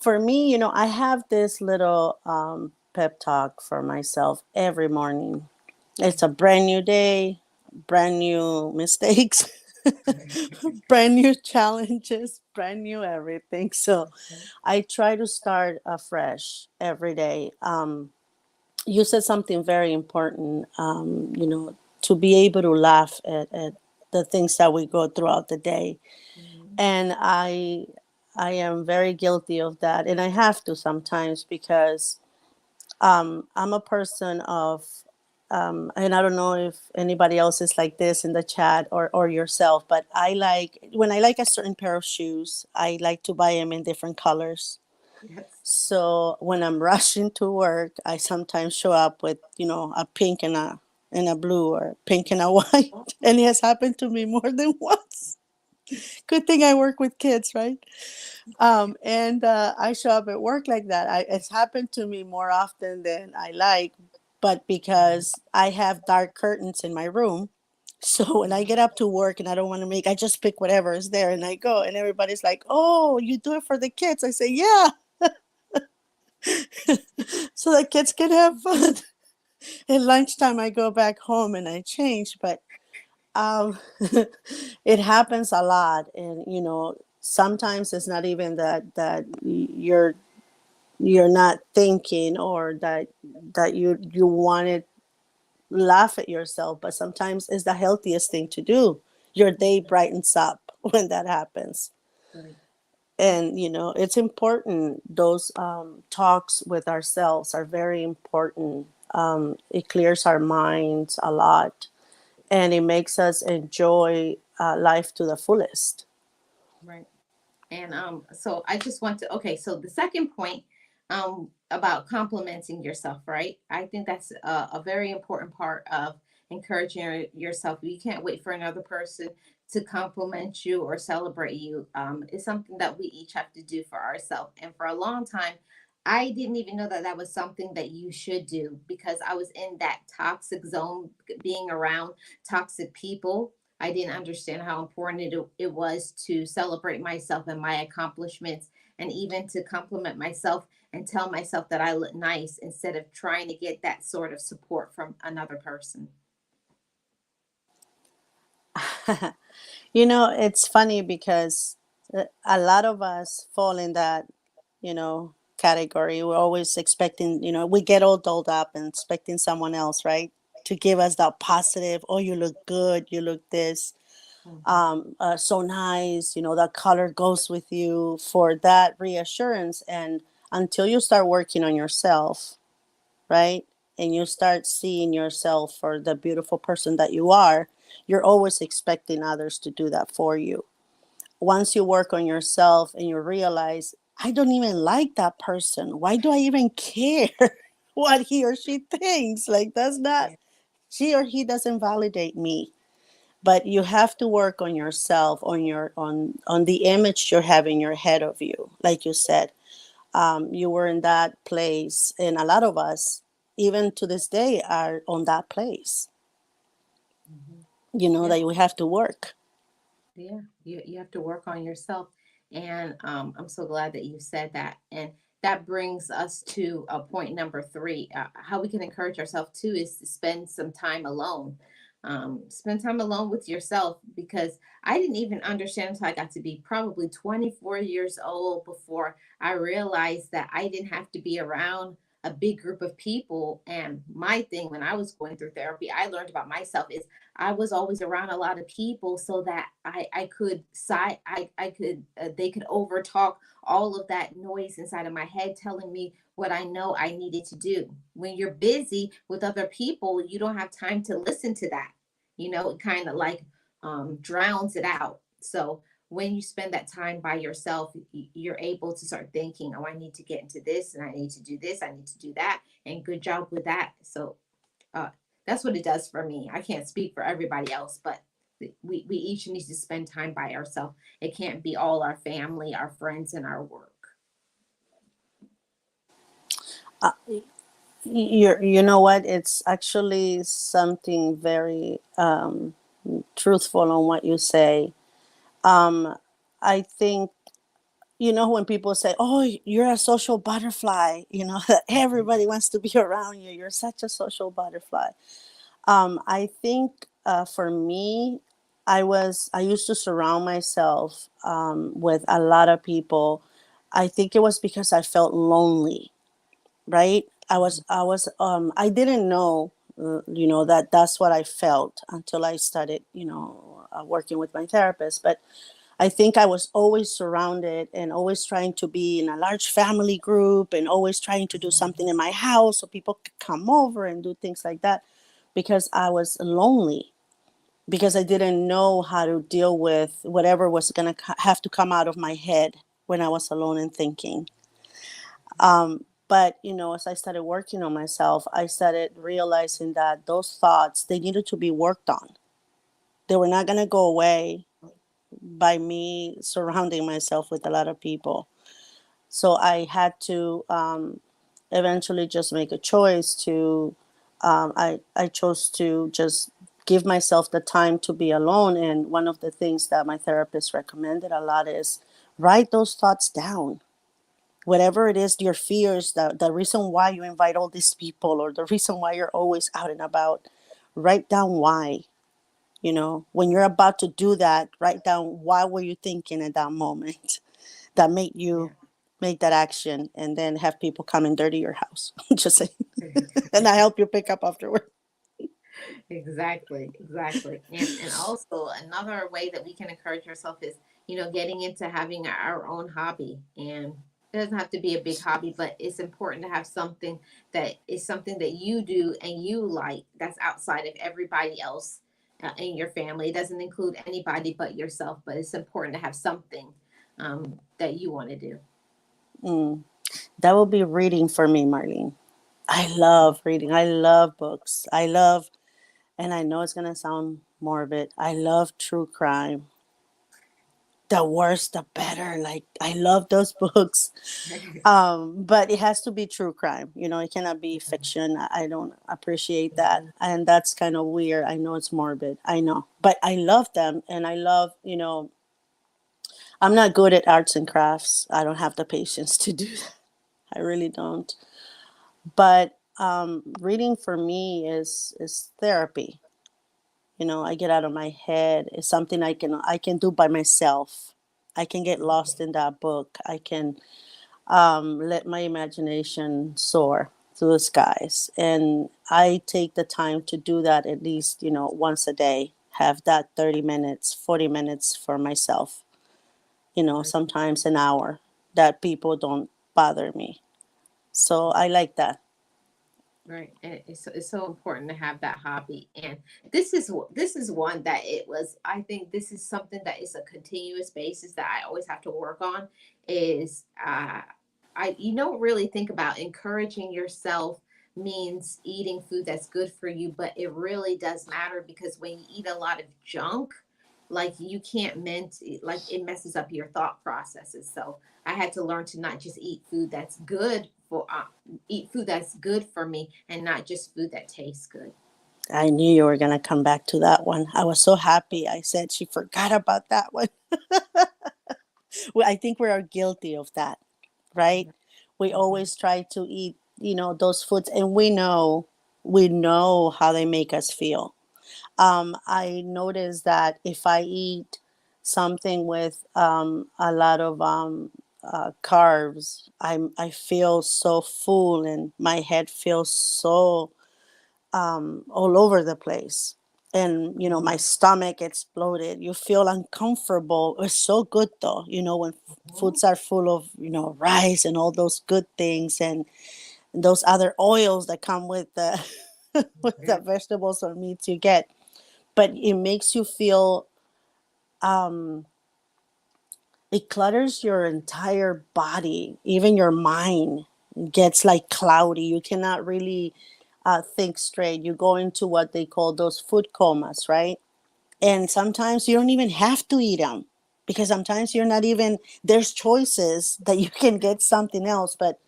For me, I have this little pep talk for myself every morning. It's a brand new day, brand new mistakes, brand new challenges, brand new everything. So I try to start afresh every day. You said something very important, to be able to laugh at the things that we go throughout the day. Mhm. And I am very guilty of that. And I have to sometimes because I'm a person of, and I don't know if anybody else is like this in the chat or yourself, but when I like a certain pair of shoes, I like to buy them in different colors. Yes. So when I'm rushing to work, I sometimes show up with, a pink and a blue, or pink and a white. And it has happened to me more than once. Good thing I work with kids, right? And I show up at work like that. It's happened to me more often than I like, but because I have dark curtains in my room. So when I Mhm. get up to work and I don't want to I just pick whatever is there and I go. And everybody's like, "Oh, you do it for the kids?" I say, "Yeah, so the kids can have fun." At lunchtime, I go back home and I change, but um, it happens a lot. And, sometimes it's not even that you're not thinking, or that you want to laugh at yourself, but sometimes it's the healthiest thing to do. Your day brightens up when that happens. Right. And it's important. Those talks with ourselves are very important. It clears our minds a lot, and it makes us enjoy life to the fullest. Right. And so I just want to, okay, so the second point about complimenting yourself, right? I think that's a very important part of encouraging yourself. You can't wait for another person to compliment you or celebrate you. It's something that we each have to do for ourselves. And for a long time, I didn't even know that that was something that you should do, because I was in that toxic zone, being around toxic people. I didn't understand how important it was to celebrate myself and my accomplishments, and even to compliment myself and tell myself that I look nice, instead of trying to get that sort of support from another person. It's funny because a lot of us fall in that, category. We're always expecting, we get all dolled up and expecting someone else, right? To give us that positive, "Oh, you look good, you look this, Mhm. so nice, that color goes with you," for that reassurance. And until you start working on yourself, right? And you start seeing yourself for the beautiful person that you are, you're always expecting others to do that for you. Once you work on yourself and you realize, "I don't even like that person. Why do I even care what he or she thinks? Like, that's not, Yeah. she or he doesn't validate me." But you have to work on yourself, on the image you have in your head of you. Like you said, you were in that place, and a lot of us, even to this day, are on that place. Mhm. Yeah. That we have to work. Yeah, you have to work on yourself. And I'm so glad that you said that. And that brings us to point number three. How we can encourage ourselves too is to spend some time alone. Spend time alone with yourself, because I didn't even understand until I got to be probably 24 years old before I realized that I didn't have to be around a big group of people. And my thing when I was going through therapy, I learned about myself is I was always around a lot of people, so that I could side I could they could overtalk all of that noise inside of my head, telling me what I know I needed to do. When you're busy with other people, you don't have time to listen to that. It kind of like drowns it out. So when you spend that time by yourself, you're able to start thinking, "Oh, I need to get into this, and I need to do this, I need to do that," and good job with that. So uh, that's what it does for me. I can't speak for everybody else, but we each need to spend time by ourselves. It can't be all our family, our friends, and our work. You know what? It's actually something very truthful on what you say. I think, when people say, "Oh, you're a social butterfly," that everybody wants to be around you. You're such a social butterfly. I think for me, I used to surround myself with a lot of people. I think it was because I felt lonely, right? I didn't know, that that's what I felt until I started, working with my therapist. But I think I was always surrounded and always trying to be in a large family group and always trying to do something in my house so people could come over and do things like that, because I was lonely, because I didn't know how to deal with whatever was going to have to come out of my head when I was alone and thinking. But as I started working on myself, I started realizing that those thoughts, they needed to be worked on. They were not going to go away by me surrounding myself with a lot of people. So I had to eventually just make a choice to, I chose to just give myself the time to be alone. And one of the things that my therapist recommended a lot is write those thoughts down. Whatever it is, your fears, the reason why you invite all these people, or the reason why you're always out and about, write down why. When you're about to do that, write down why were you thinking at that moment that made Yeah. you make that action, and then have people come and dirty your house. Just say, and I help you pick up afterward. Exactly, exactly. And also another way that we can encourage ourselves is, getting into having our own hobby. And it doesn't have to be a big hobby, but it's important to have something that is something that you do and you like, that's outside of everybody else in your family. It doesn't include anybody but yourself, but it's important to have something that you want to do. Mm. That will be reading for me, Marlene. I love reading. I love books. And I know it's going to sound morbid, I love true crime. The worse, the better. Like, I love those books. But it has to be true crime. It cannot be fiction. I don't appreciate that. And that's kind of weird. I know it's morbid. I know. But I love them. And I love, I'm not good at arts and crafts. I don't have the patience to do that. I really don't. But reading for me is therapy. I get out of my head. It's something I can do by myself. I can get lost in that book. I can let my imagination soar through the skies. And I take the time to do that at least, once a day. Have that 30 minutes, 40 minutes for myself, sometimes an hour, that people don't bother me. So I like that. Right, and it's so important to have that hobby. And this is one that it was. I think this is something that is a continuous basis that I always have to work on. Is I you don't really think about encouraging yourself means eating food that's good for you, but it really does matter because when you eat a lot of junk, like you can't like it messes up your thought processes. So I had to learn to not just eat food that's good for me and not just food that tastes good. I knew you were going to come back to that one. I was so happy. I said she forgot about that one. Well, I think we are guilty of that, right? We Mhm. always try to eat, those foods, and we know how they make us feel. I noticed that if I eat something with a lot of carbs, I feel so full, and my head feels so all over the place. And my Mhm. stomach exploded. You feel uncomfortable. It's so good though, when Mhm. foods are full of rice and all those good things, and those other oils that come with the with the Mhm. vegetables or meats you get. But it makes you feel, um it clutters your entire body, even your mind gets like cloudy. You cannot really think straight. You go into what they call those food comas, right? And sometimes you don't even have to eat them, because sometimes you're not even, there's choices that you can get something else, but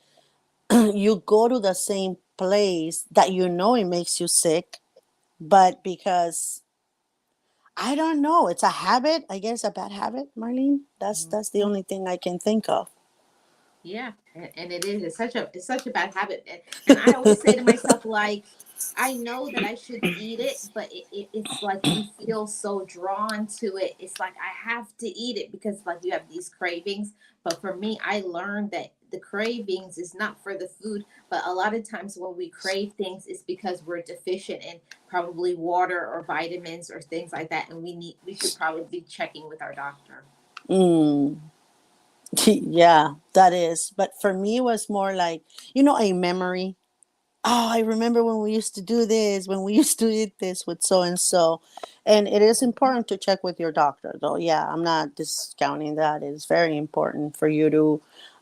you go to the same place that it makes you sick, but because I don't know, it's a habit, I guess, a bad habit, Marlene. That's the Mhm. only thing I can think of. Yeah, and it is. It's such a bad habit, and I always say to myself, like, I know that I shouldn't eat it, but it's like you feel so drawn to it. It's like I have to eat it because like you have these cravings. But for me, I learned that the cravings is not for the food, but a lot of times when we crave things, it's because we're deficient in probably water or vitamins or things like that, and we should probably be checking with our doctor. Mm. Yeah, that is. But for me, it was more like, a memory. Oh, I remember when we used to do this, when we used to eat this with so and so. And it is important to check with your doctor, though. Yeah, I'm not discounting that. It's very important for you to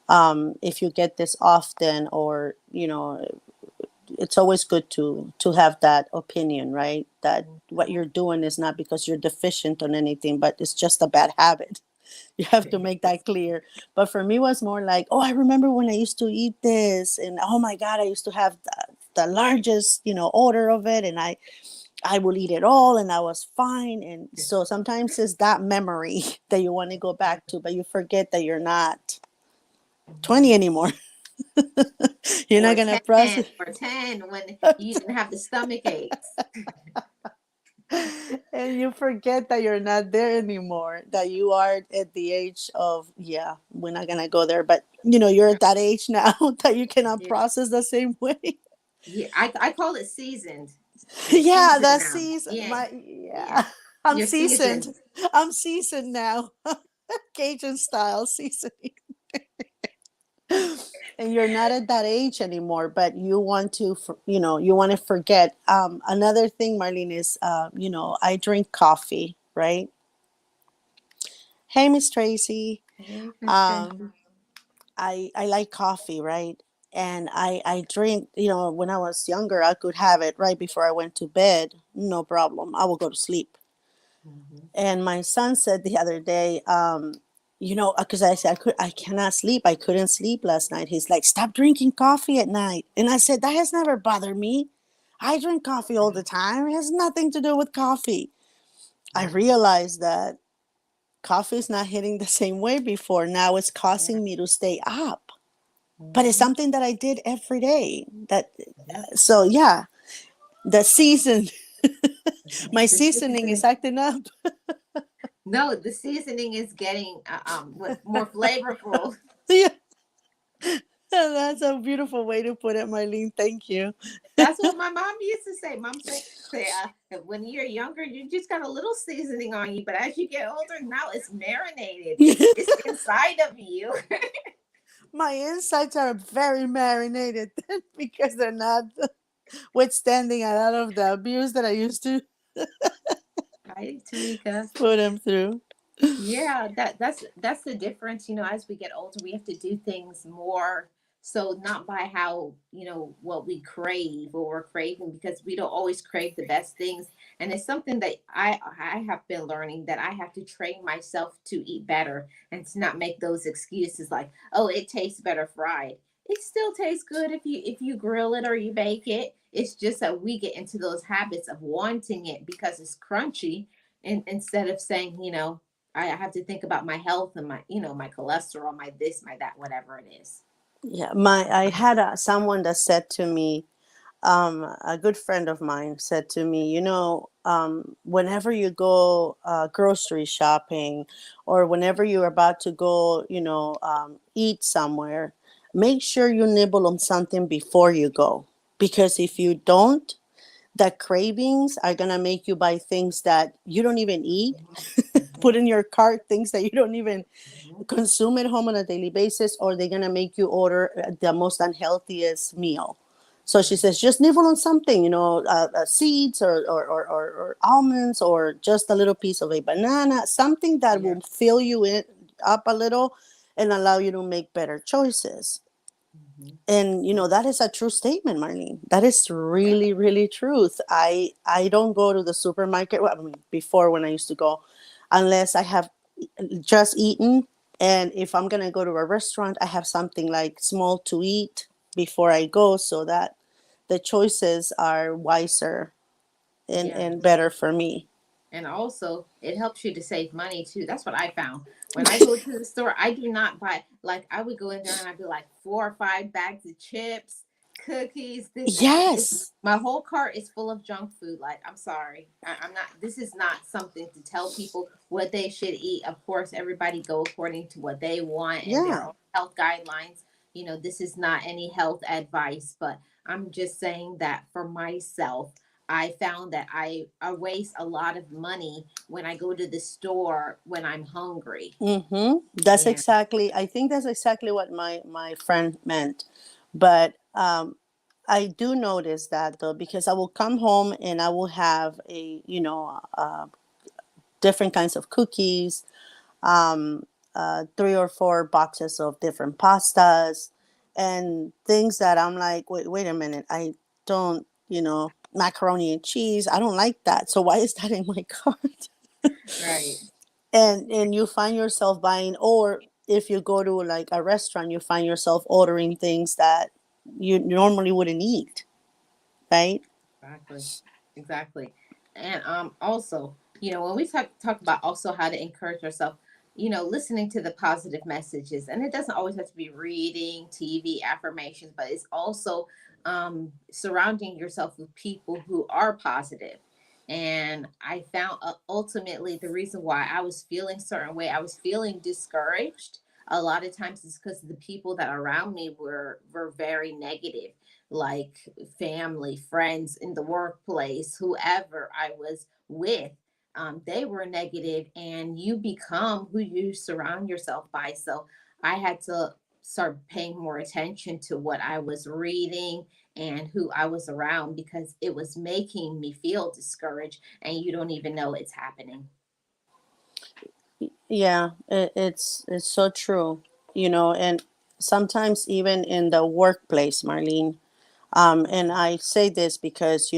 If you get this often, or it's always good to have that opinion, right? That what you're doing is not because you're deficient on anything, but it's just a bad habit. You have to make that clear. But for me, it was more like, oh, I remember when I used to eat this, and oh my God, I used to have the largest, order of it, and I will eat it all, and I was fine. And so sometimes it's that memory that you want to go back to, but you forget that you're not 20 anymore. You're not Or gonna 10, process. or 10 when you didn't have the stomach aches. And you forget that you're not there anymore, that you are at the age of, yeah, we're not gonna go there, but you're at that age now that you cannot Yeah, process the same way. yeah. I call it seasoned. You're Yeah, seasoned that's now. Yeah, yeah. yeah. I'm You're seasoned. seasoned. I'm seasoned now. Cajun style seasoning. And you're not at that age anymore, but you want to you want to forget. Another thing, Marlene, is I drink coffee, right? Hey, Miss Tracy. Hey, Miss um Tracy. I like coffee, right? And I drink, when I was younger, I could have it right before I went to bed, no problem. I will go to sleep. Mhm. And my son said the other day, because I said I cannot sleep. I couldn't sleep last night. He's like, stop drinking coffee at night. And I said, that has never bothered me. I drink coffee all the time. It has nothing to do with coffee. I realized that coffee is not hitting the same way before. Now it's Yeah. causing me to stay up. But it's Mhm. something that I did every day. That Yep. So yeah, the season, my The seasoning is seasoning. acting up. No, the seasoning is getting what more flavorful. Yeah, that's a beautiful way to put it, Marlene. Thank you. That's what my mom used to say. Mom say when you're younger, you just got a little seasoning on you, but as you get older, now it's marinated. It's inside of you. My insides are very marinated because they're not withstanding a lot of the abuse that I used to Right, Tamika? put them through. Yeah, that's the difference. As we get older, we have to do things more so not by how, what we crave or we're craving, because we don't always crave the best things. And it's something that I have been learning, that I have to train myself to eat better and to not make those excuses like, oh, it tastes better fried. It still tastes good if you grill it or you bake it. It's just that we get into those habits of wanting it because it's crunchy, and instead of saying, I have to think about my health and my cholesterol, my this, my that, whatever it is. Yeah, I had someone that said to me, a good friend of mine said to me, whenever you go grocery shopping, or whenever you're about to go, eat somewhere, make sure you nibble on something before you go. Because if you don't, the cravings are going to make you buy things that you don't even eat, put Mhm, in your cart things that you don't even mhm, consume at home on a daily basis, or they're gonna make you order the most unhealthiest meal. So she mhm, says, just nibble on something, seeds, or almonds, or just a little piece of a banana, something that yeah. will fill you up a little and allow you to make better choices. Mhm, And that is a true statement, Marlene. That is yeah. really, really truth. I don't go to the supermarket. Well, I mean, before, when I used to go, unless I have just eaten. And if I'm gonna go to a restaurant, I have something like small to eat before I go, so that the choices are wiser Yeah. and better for me. And also, it helps you to save money too. That's what I found. When I go to the store, I do not buy, like, I would go in there and I'd be like 4 or 5 bags of chips, cookies, this. Yes. My whole cart is full of junk food. Like, I'm sorry. I'm not, this is not something to tell people what they should eat. Of course, everybody go according to what they want and their Yeah. own health guidelines. This is not any health advice, but I'm just saying that for myself, I found that I waste a lot of money when I go to the store when I'm hungry. Mm-hmm. That's Yeah. exactly. I think that's exactly what my friend meant. But I do notice that, though, because I will come home and I will have different kinds of cookies. three or four boxes of different pastas and things that I'm like, wait a minute, I don't, macaroni and cheese. I don't like that. So why is that in my cart? Right. And you find yourself buying, or if you go to like a restaurant, you find yourself ordering things that you normally wouldn't eat, right? Exactly. Exactly. And also, when we talk about also how to encourage ourselves, listening to the positive messages, and it doesn't always have to be reading TV affirmations, but it's also surrounding yourself with people who are positive. And I found ultimately the reason why I was feeling certain way, I was feeling discouraged. A lot of times it's because the people that are around me were very negative, like family, friends in the workplace, whoever I was with. They were negative, and you become who you surround yourself by. So I had to start paying more attention to what I was reading and who I was around, because it was making me feel discouraged, and you don't even know it's happening. Yeah, it's so true, and sometimes even in the workplace, Marlene. And I say this because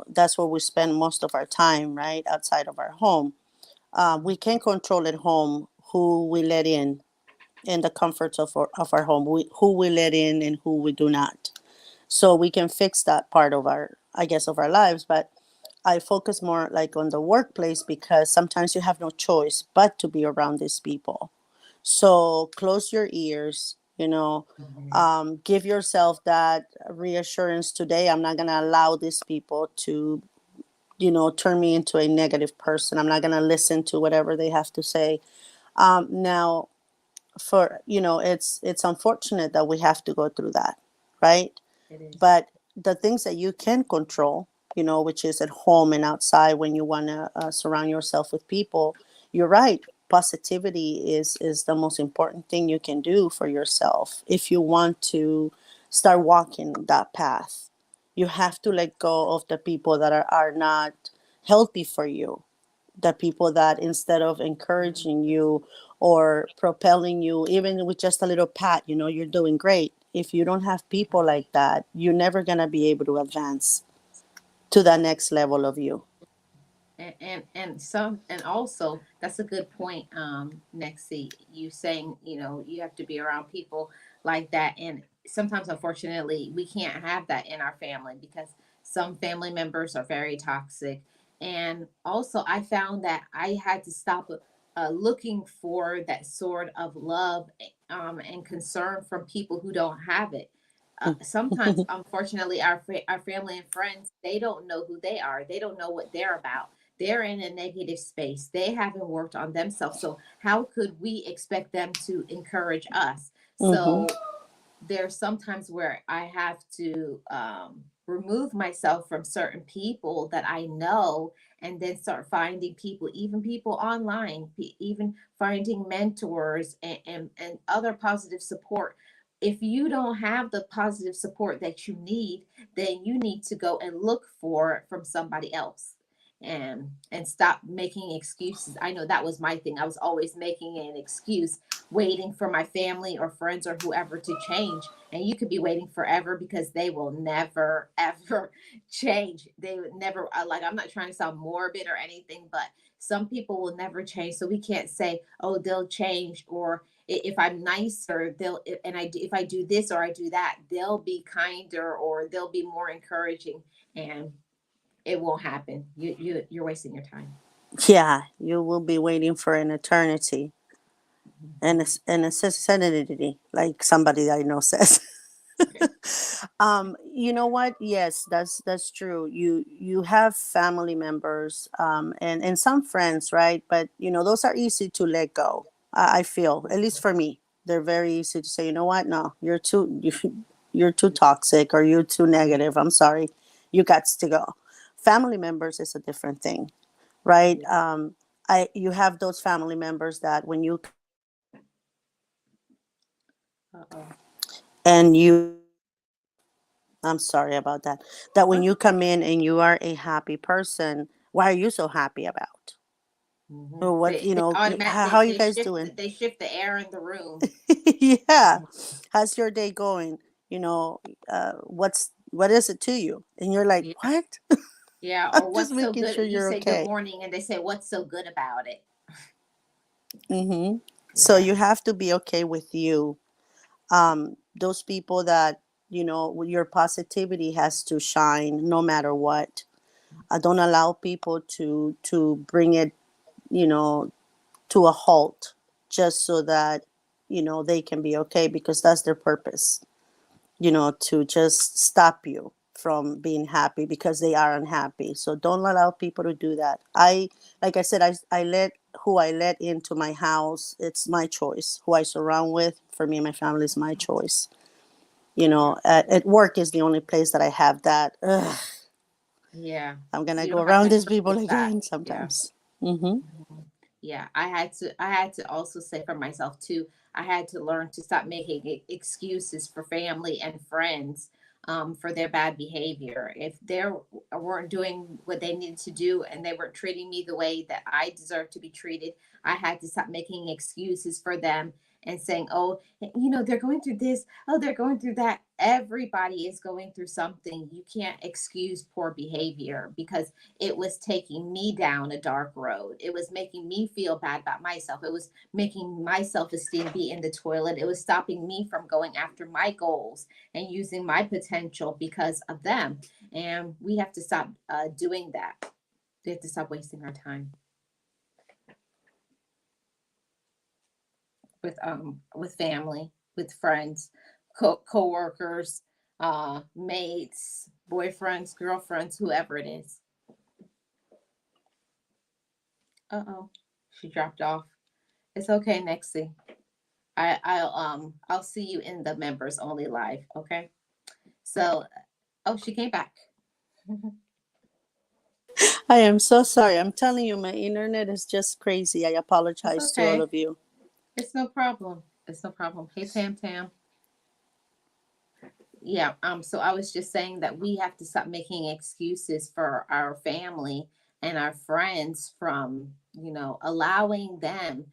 that's where we spend most of our time, right, outside of our home. We can control at home who we let in the comforts of our home, who we let in and who we do not. So we can fix that part of our, I guess, of our lives. But I focus more like on the workplace because sometimes you have no choice but to be around these people. So close your ears, Mhm. give yourself that reassurance today. I'm not going to allow these people to, turn me into a negative person. I'm not going to listen to whatever they have to say. Now, for, it's unfortunate that we have to go through that, right? It is. But the things that you can control, which is at home and outside when you want to surround yourself with people, you're right. Positivity is the most important thing you can do for yourself if you want to start walking that path. You have to let go of the people that are not healthy for you, the people that instead of encouraging you or propelling you, even with just a little pat, you're doing great. If you don't have people like that, you're never going to be able to advance to the next level of you. And also that's a good point, Nexi, you saying, you have to be around people like that. And sometimes, unfortunately, we can't have that in our family because some family members are very toxic. And also I found that I had to stop looking for that sort of love, and concern from people who don't have it. Sometimes, unfortunately, our family and friends, they don't know who they are, they don't know what they're about, they're in a negative space, they haven't worked on themselves, so how could we expect them to encourage us? Mm-hmm. So there's sometimes where I have to remove myself from certain people that I know, and then start finding people, even people online, even finding mentors and other positive support. If you don't have the positive support that you need, then you need to go and look for it from somebody else, and stop making excuses. I know that was my thing. I was always making an excuse, waiting for my family or friends or whoever to change. And you could be waiting forever because they will never, ever change. They would never, like, I'm not trying to sound morbid or anything, but some people will never change. So we can't say, oh, they'll change, or if I'm nicer, they'll, and if I do this or I do that, they'll be kinder or they'll be more encouraging. And it won't happen. You're wasting your time. Yeah, you will be waiting for an eternity and Mhm. a serenity, like somebody I know says. You know what? Yes, that's true. You have family members, and some friends, right? But those are easy to let go. I feel, at least for me, they're very easy to say. You know what? No, you're too toxic, or you're too negative. I'm sorry, you got to go. Family members is a different thing, right? Yeah. I you have those family members that when you come in Uh-oh. and I'm sorry about that. That when That's you okay. come in and you are a happy person, why are you so happy about? Hmm. Or what, They how are you guys doing? they shift the air in the room. Yeah. Mhm. How's your day going? What is it to you? And you're like, Yeah, what? yeah. I'm Or just what's so making good? sure You you're say good okay. morning, and they say, "What's so good about it?" Mm-hmm. So Yeah, you have to be okay with you. Those people that, your positivity has to shine no matter what. I don't allow people to bring it, you know, to a halt just so that, they can be okay because that's their purpose, to just stop you from being happy because they are unhappy. So don't allow people to do that. Like I said, I let who I let into my house. It's my choice. Who I surround with, for me and my family, is my choice. yeah, At work is the only place that I have that. Ugh, yeah. I'm gonna You go don't have around to these people practice that. again Yeah. sometimes. Mm-hmm. Mhm. Yeah, I had to also say for myself too, I had to learn to stop making excuses for family and friends for their bad behavior. If they weren't doing what they needed to do and they weren't treating me the way that I deserve to be treated, I had to stop making excuses for them and saying, "Oh, they're going through this. Oh, they're going through that." Everybody is going through something. You can't excuse poor behavior because it was taking me down a dark road. It was making me feel bad about myself. It was making my self esteem be in the toilet. It was stopping me from going after my goals and using my potential because of them. And we have to stop doing that. We have to stop wasting our time with family, with friends, co-workers, mates, boyfriends, girlfriends, whoever it is. Uh-oh, she dropped off. It's okay, Nexie. I'll see you in the members only live, okay? So oh, she came back. I am so sorry. I'm telling you, my internet is just crazy. I It's apologize to all okay. of you. It's no problem. It's no problem. Hey Tam Tam. Yeah, so I was just saying that we have to stop making excuses for our family and our friends from, allowing them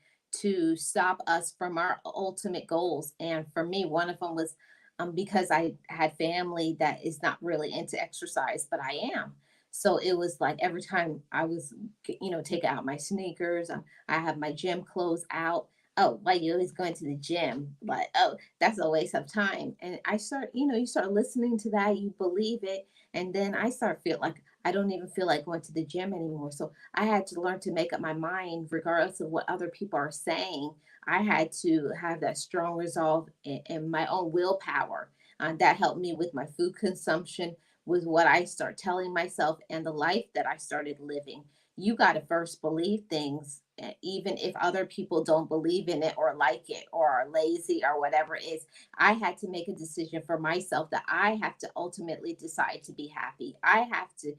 to stop us from our ultimate goals. And for me, one of them was because I had family that is not really into exercise, but I am. So it was like every time I was, take out my sneakers, I have my gym clothes out. Oh, why you always going to the gym? Like, oh, that's a waste of time. And I start, you start listening to that, you believe it, and then I start feel like I don't even feel like going to the gym anymore. So I had to learn to make up my mind, regardless of what other people are saying. I had to have that strong resolve and my own willpower. That helped me with my food consumption, with what I start telling myself, and the life that I started living. You got to first believe things, even if other people don't believe in it or like it or are lazy or whatever it is. I had to make a decision for myself that I have to ultimately decide to be happy. I have to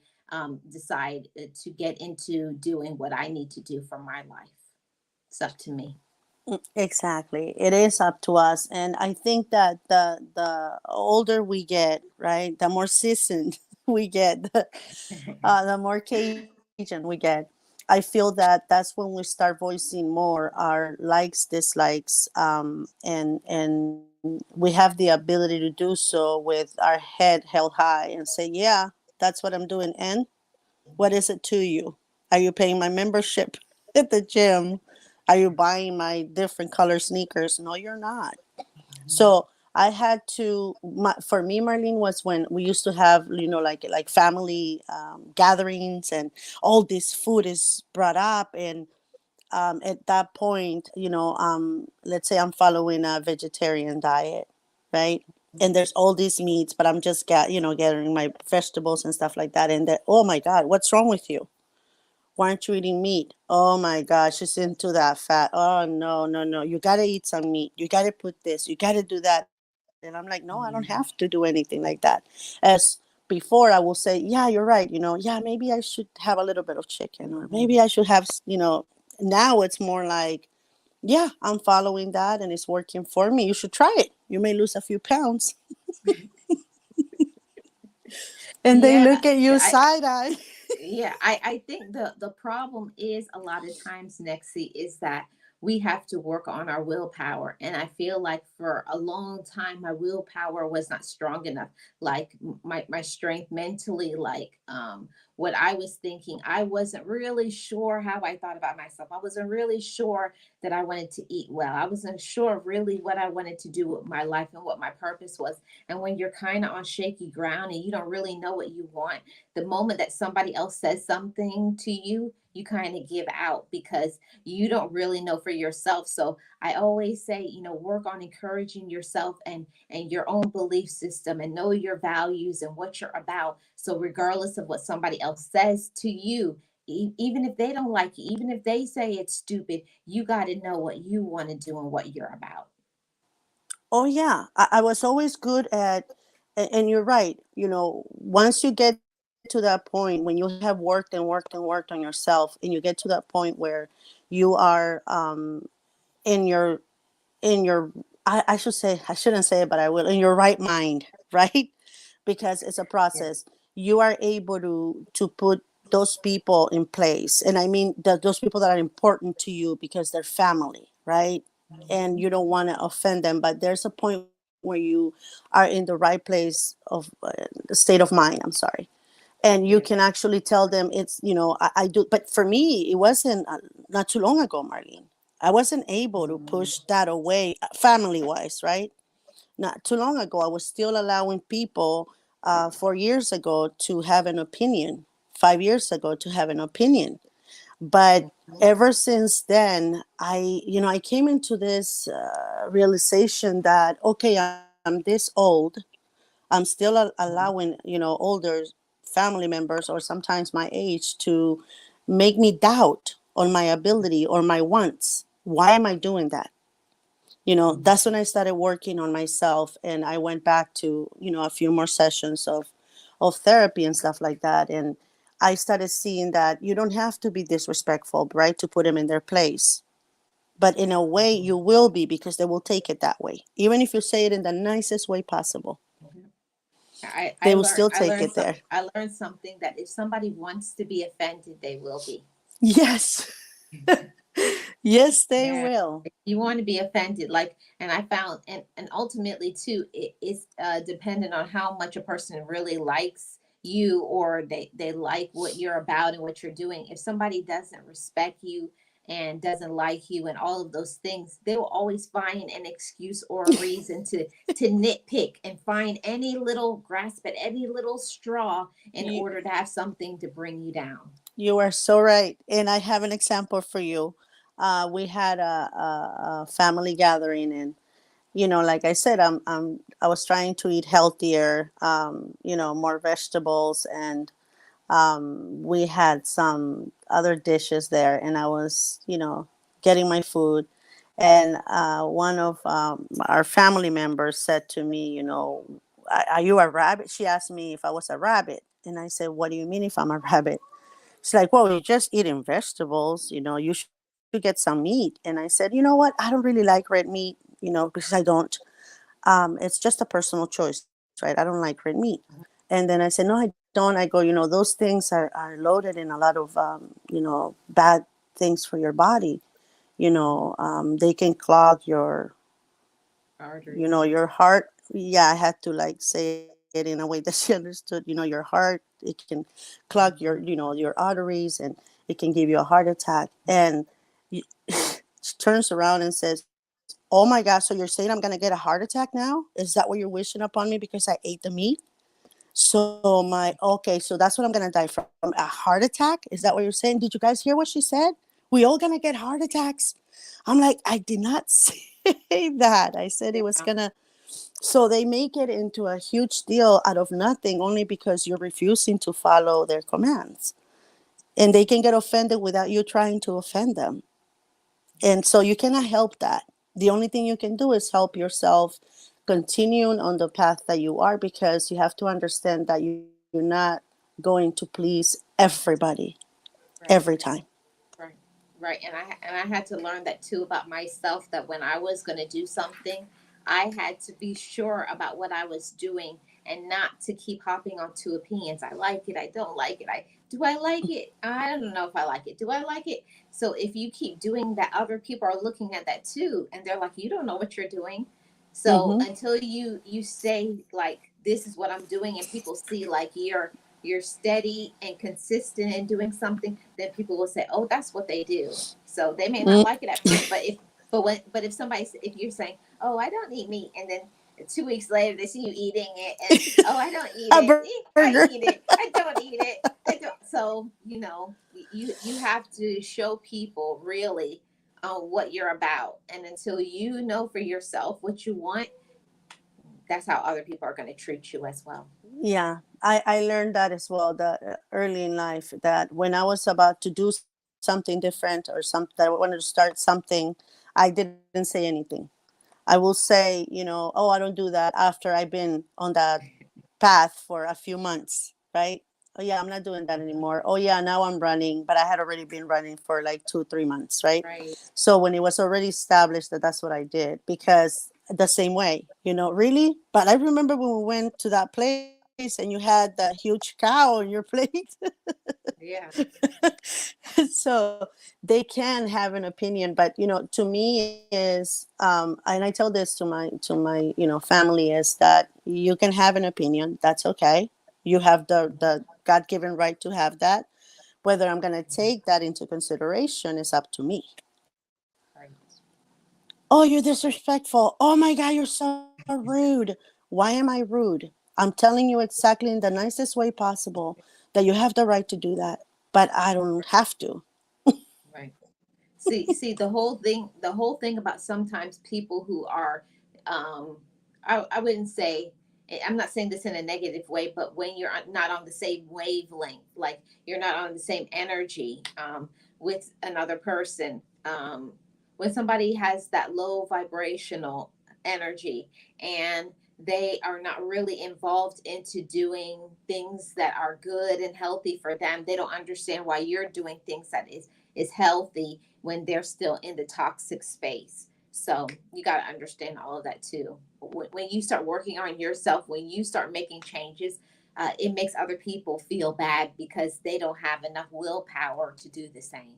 decide to get into doing what I need to do for my life. It's up to me. Exactly. It is up to us. And I think that the older we get, right, the more seasoned we get, the more Cajun we get. I feel that that's when we start voicing more our likes, dislikes, and we have the ability to do so with our head held high and say, yeah, that's what I'm doing. And what is it to you? Are you paying my membership at the gym? Are you buying my different color sneakers? No, you're not. So I had to. For me, Marlene, was when we used to have, like family gatherings, and all this food is brought up, and at that point, let's say I'm following a vegetarian diet, right? And there's all these meats, but I'm just gathering my vegetables and stuff like that. And that, oh my God, what's wrong with you? Why aren't you eating meat? Oh my gosh, she's into that fat. Oh no, no, no. You gotta eat some meat. You gotta put this. You gotta do that. And I'm like, no, I don't have to do anything like that. As before, I will say, yeah, you're right. Yeah, maybe I should have a little bit of chicken, or maybe I should have, now it's more like, yeah, I'm following that and it's working for me. You should try it. You may lose a few pounds. And they Yeah, look at you I side eye. Yeah, I think the problem is a lot of times, Nexie, is that we have to work on our willpower. And I feel like for a long time my willpower was not strong enough. Like my strength mentally, like what I was thinking, I wasn't really sure how I thought about myself. I wasn't really sure that I wanted to eat well. I wasn't sure really what I wanted to do with my life and what my purpose was. And when you're kind of on shaky ground and you don't really know what you want, the moment that somebody else says something to you, you kind of give out because you don't really know for yourself. So I always say, work on encouraging yourself and your own belief system, and know your values and what you're about. So regardless of what somebody else says to you, even if they don't like you, even if they say it's stupid, you got to know what you want to do and what you're about. Oh yeah, I was always good at, and you're right. Once you get to that point when you have worked and worked and worked on yourself, and you get to that point where you are in your I should say, I shouldn't say it, but I will, in your right mind, right? Because it's a Yeah. process. You are able to put those people in place, and I mean those people that are important to you because they're family, right? And you don't want to offend them, but there's a point where you are in the right place of the state of mind. I'm sorry, and you Yeah. can actually tell them it's, I do. But for me, it wasn't not too long ago, Marlene. I wasn't able to push that away, family wise, right? Not too long ago, I was still allowing people 4 years ago to have an opinion, 5 years ago to have an opinion. But ever since then, I came into this realization that, okay, I'm this old. I'm still allowing, older family members or sometimes my age to make me doubt on my ability or my wants. Why am I doing that? That's when I started working on myself, and I went back to, a few more sessions of therapy and stuff like that. And I started seeing that you don't have to be disrespectful, right, to put them in their place. But in a way, you will be, because they will take it that way. Even if you say it in the nicest way possible, I, they I will learned still I take learned it some there. I learned something that if somebody wants to be offended, they will be. Yes. Yes, they Yeah. will. You want to be offended, like, and I found, and ultimately too, it is dependent on how much a person really likes you, or they like what you're about and what you're doing. If somebody doesn't respect you and doesn't like you and all of those things, they will always find an excuse or a reason to nitpick and find any little, grasp at any little straw in You, order to have something to bring you down. you are so right. And I have an example for you. We had a family gathering, and like I said, I was trying to eat healthier, more vegetables, and we had some other dishes there, and I was, getting my food, and one of our family members said to me, are you a rabbit? She asked me if I was a rabbit, and I said, what do you mean if I'm a rabbit? She's like, well, you're just eating vegetables, you should get some meat. And I said, you know what? I don't really like red meat, because I don't. It's just a personal choice, right? I don't like red meat. And then I said, no, I don't. I go, those things are loaded in a lot of, bad things for your body. They can clog Arteries. your heart. Yeah, I had to like say it in a way that she understood. Your heart, it can clog your arteries, and it can give you a heart attack. And you, she turns around and says, oh my God, so you're saying I'm going to get a heart attack now? Is that what you're wishing upon me because I ate the meat? Okay, so that's what I'm going to die from, a heart attack? Is that what you're saying? Did you guys hear what she said? We all going to get heart attacks. I'm like, I did not say that. I said it was Yeah. going to. So they make it into a huge deal out of nothing, only because you're refusing to follow their commands. And they can get offended without you trying to offend them. And so you cannot help that. The only thing you can do is help yourself continuing on the path that you are, because you have to understand that you're not going to please everybody every Right. time. Right. Right. And I had to learn that too about myself, that when I was going to do something, I had to be sure about what I was doing and not to keep hopping on two opinions. I like it, I don't like it. I like it? I don't know if I like it. Do I like it? So if you keep doing that, other people are looking at that too, and they're like, you don't know what you're doing. So Mm-hmm. until you say like, this is what I'm doing, and people see like you're steady and consistent in doing something, then people will say, oh, that's what they do. So they may not like it at first, but if somebody, if you're saying, oh, I don't eat meat, and then 2 weeks later they see you eating it, and oh, I don't eat A it. burger. I eat it. I don't eat it. I don't. So you have to show people really what you're about, and until you know for yourself what you want, that's how other people are going to treat you as well. Yeah, I learned that as well, that early in life, that when I was about to do something different or something, that I wanted to start something, I didn't say anything. I will say, oh, I don't do that after I've been on that path for a few months, right? Oh, yeah, I'm not doing that anymore. Oh, yeah, now I'm running, but I had already been running for like 2, 3 months, right? Right. So when it was already established that that's what I did, because the same way, really? But I remember when we went to that place and you had that huge cow on your plate. Yeah. So they can have an opinion, but to me is and I tell this to my family, is that you can have an opinion, that's okay. You have the god-given right to have that. Whether I'm going to take that into consideration is up to me. Right. Oh, you're disrespectful. Oh my god, you're so rude. Why am I rude? I'm telling you exactly in the nicest way possible that you have the right to do that, but I don't Right. have to. Right. See the whole thing about sometimes people who are um I wouldn't say, I'm not saying this in a negative way, but when you're not on the same wavelength, like you're not on the same energy with another person, when somebody has that low vibrational energy and they are not really involved into doing things that are good and healthy for them, they don't understand why you're doing things that is healthy when they're still in the toxic space. So you got to understand all of that too. When you start working on yourself, when you start making changes, it makes other people feel bad because they don't have enough willpower to do the same.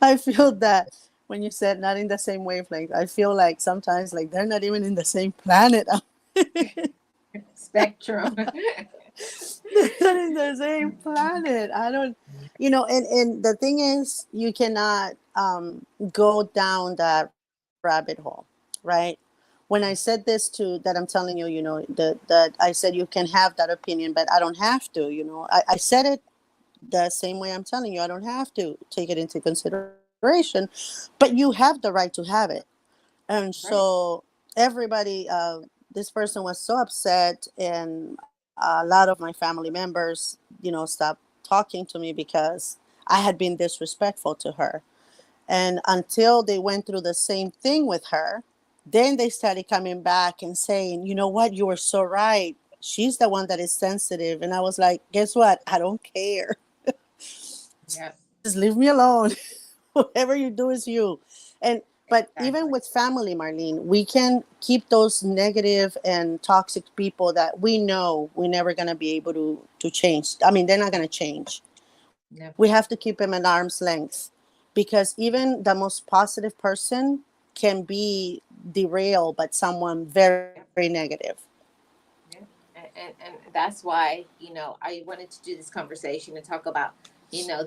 I feel that when you said not in the same wavelength, I feel like sometimes like they're not even in the same planet. Spectrum. They're not in the same planet. I don't, and the thing is, you cannot go down that rabbit hole, right? When I said this that I'm telling you, that I said you can have that opinion, but I don't have to, I said it the same way I'm telling you. I don't have to take it into consideration, but you have the right to have it. And Right. so everybody, this person was so upset, and a lot of my family members, stopped talking to me because I had been disrespectful to her. And until they went through the same thing with her, then they started coming back and saying, you know what, you were so right. She's the one that is sensitive. And I was like, guess what? I don't care. Yeah. Just leave me alone. Whatever you do is you. And but even Exactly. with family, Marlene, we can keep those negative and toxic people that we know we're never gonna be able to change. I mean, they're not gonna change. We have to Never. keep them at arm's length, because even the most positive person can be derailed by someone very Yep. negative. Yeah. And that's why, I wanted to do this conversation and talk about,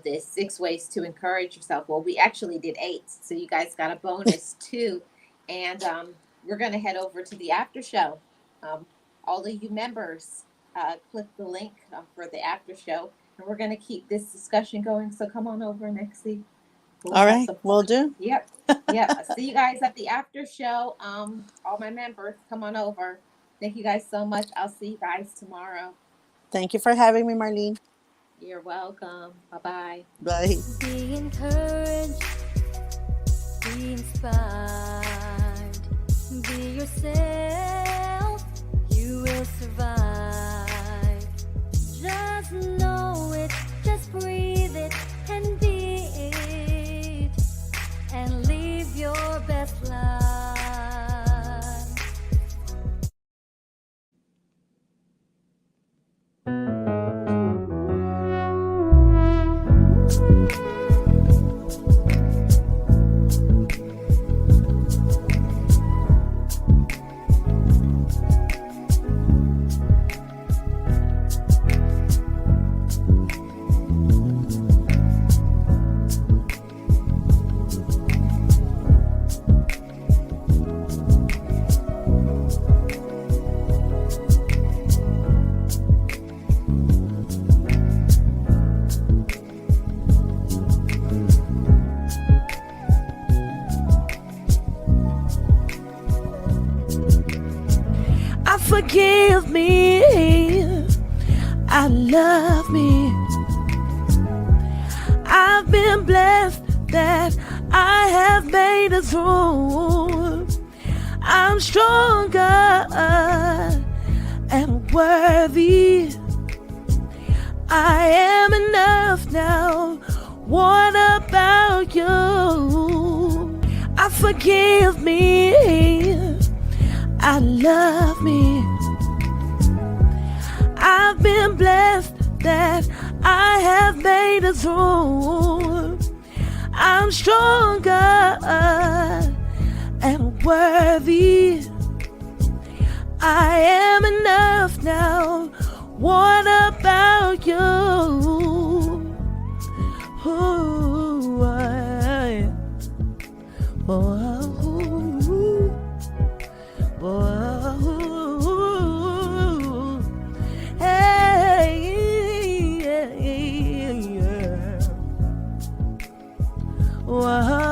this 6 ways to encourage yourself. Well, we actually did eight. So you guys got a bonus too. And we're going to head over to the after show. Um, all of you members, click the link for the after show. And we're going to keep this discussion going. So come on over, Nexie. We'll All have right, some we'll fun. do. Yep. Yep. I'll see you guys at the after show. All my members, come on over. Thank you guys so much. I'll see you guys tomorrow. Thank you for having me, Marlene. You're welcome. Bye bye. Bye. Be encouraged, be inspired, be yourself, you will survive. Just know it, just breathe it, and be it, and live your best life. I love me. I've been blessed that I have made it through. I'm stronger and worthy. I am enough now. What about you? I forgive me. I love me. I've been blessed that I have made it through. I'm stronger and worthy. I am enough now. What about you? Ooh, hey, yeah. Whoa.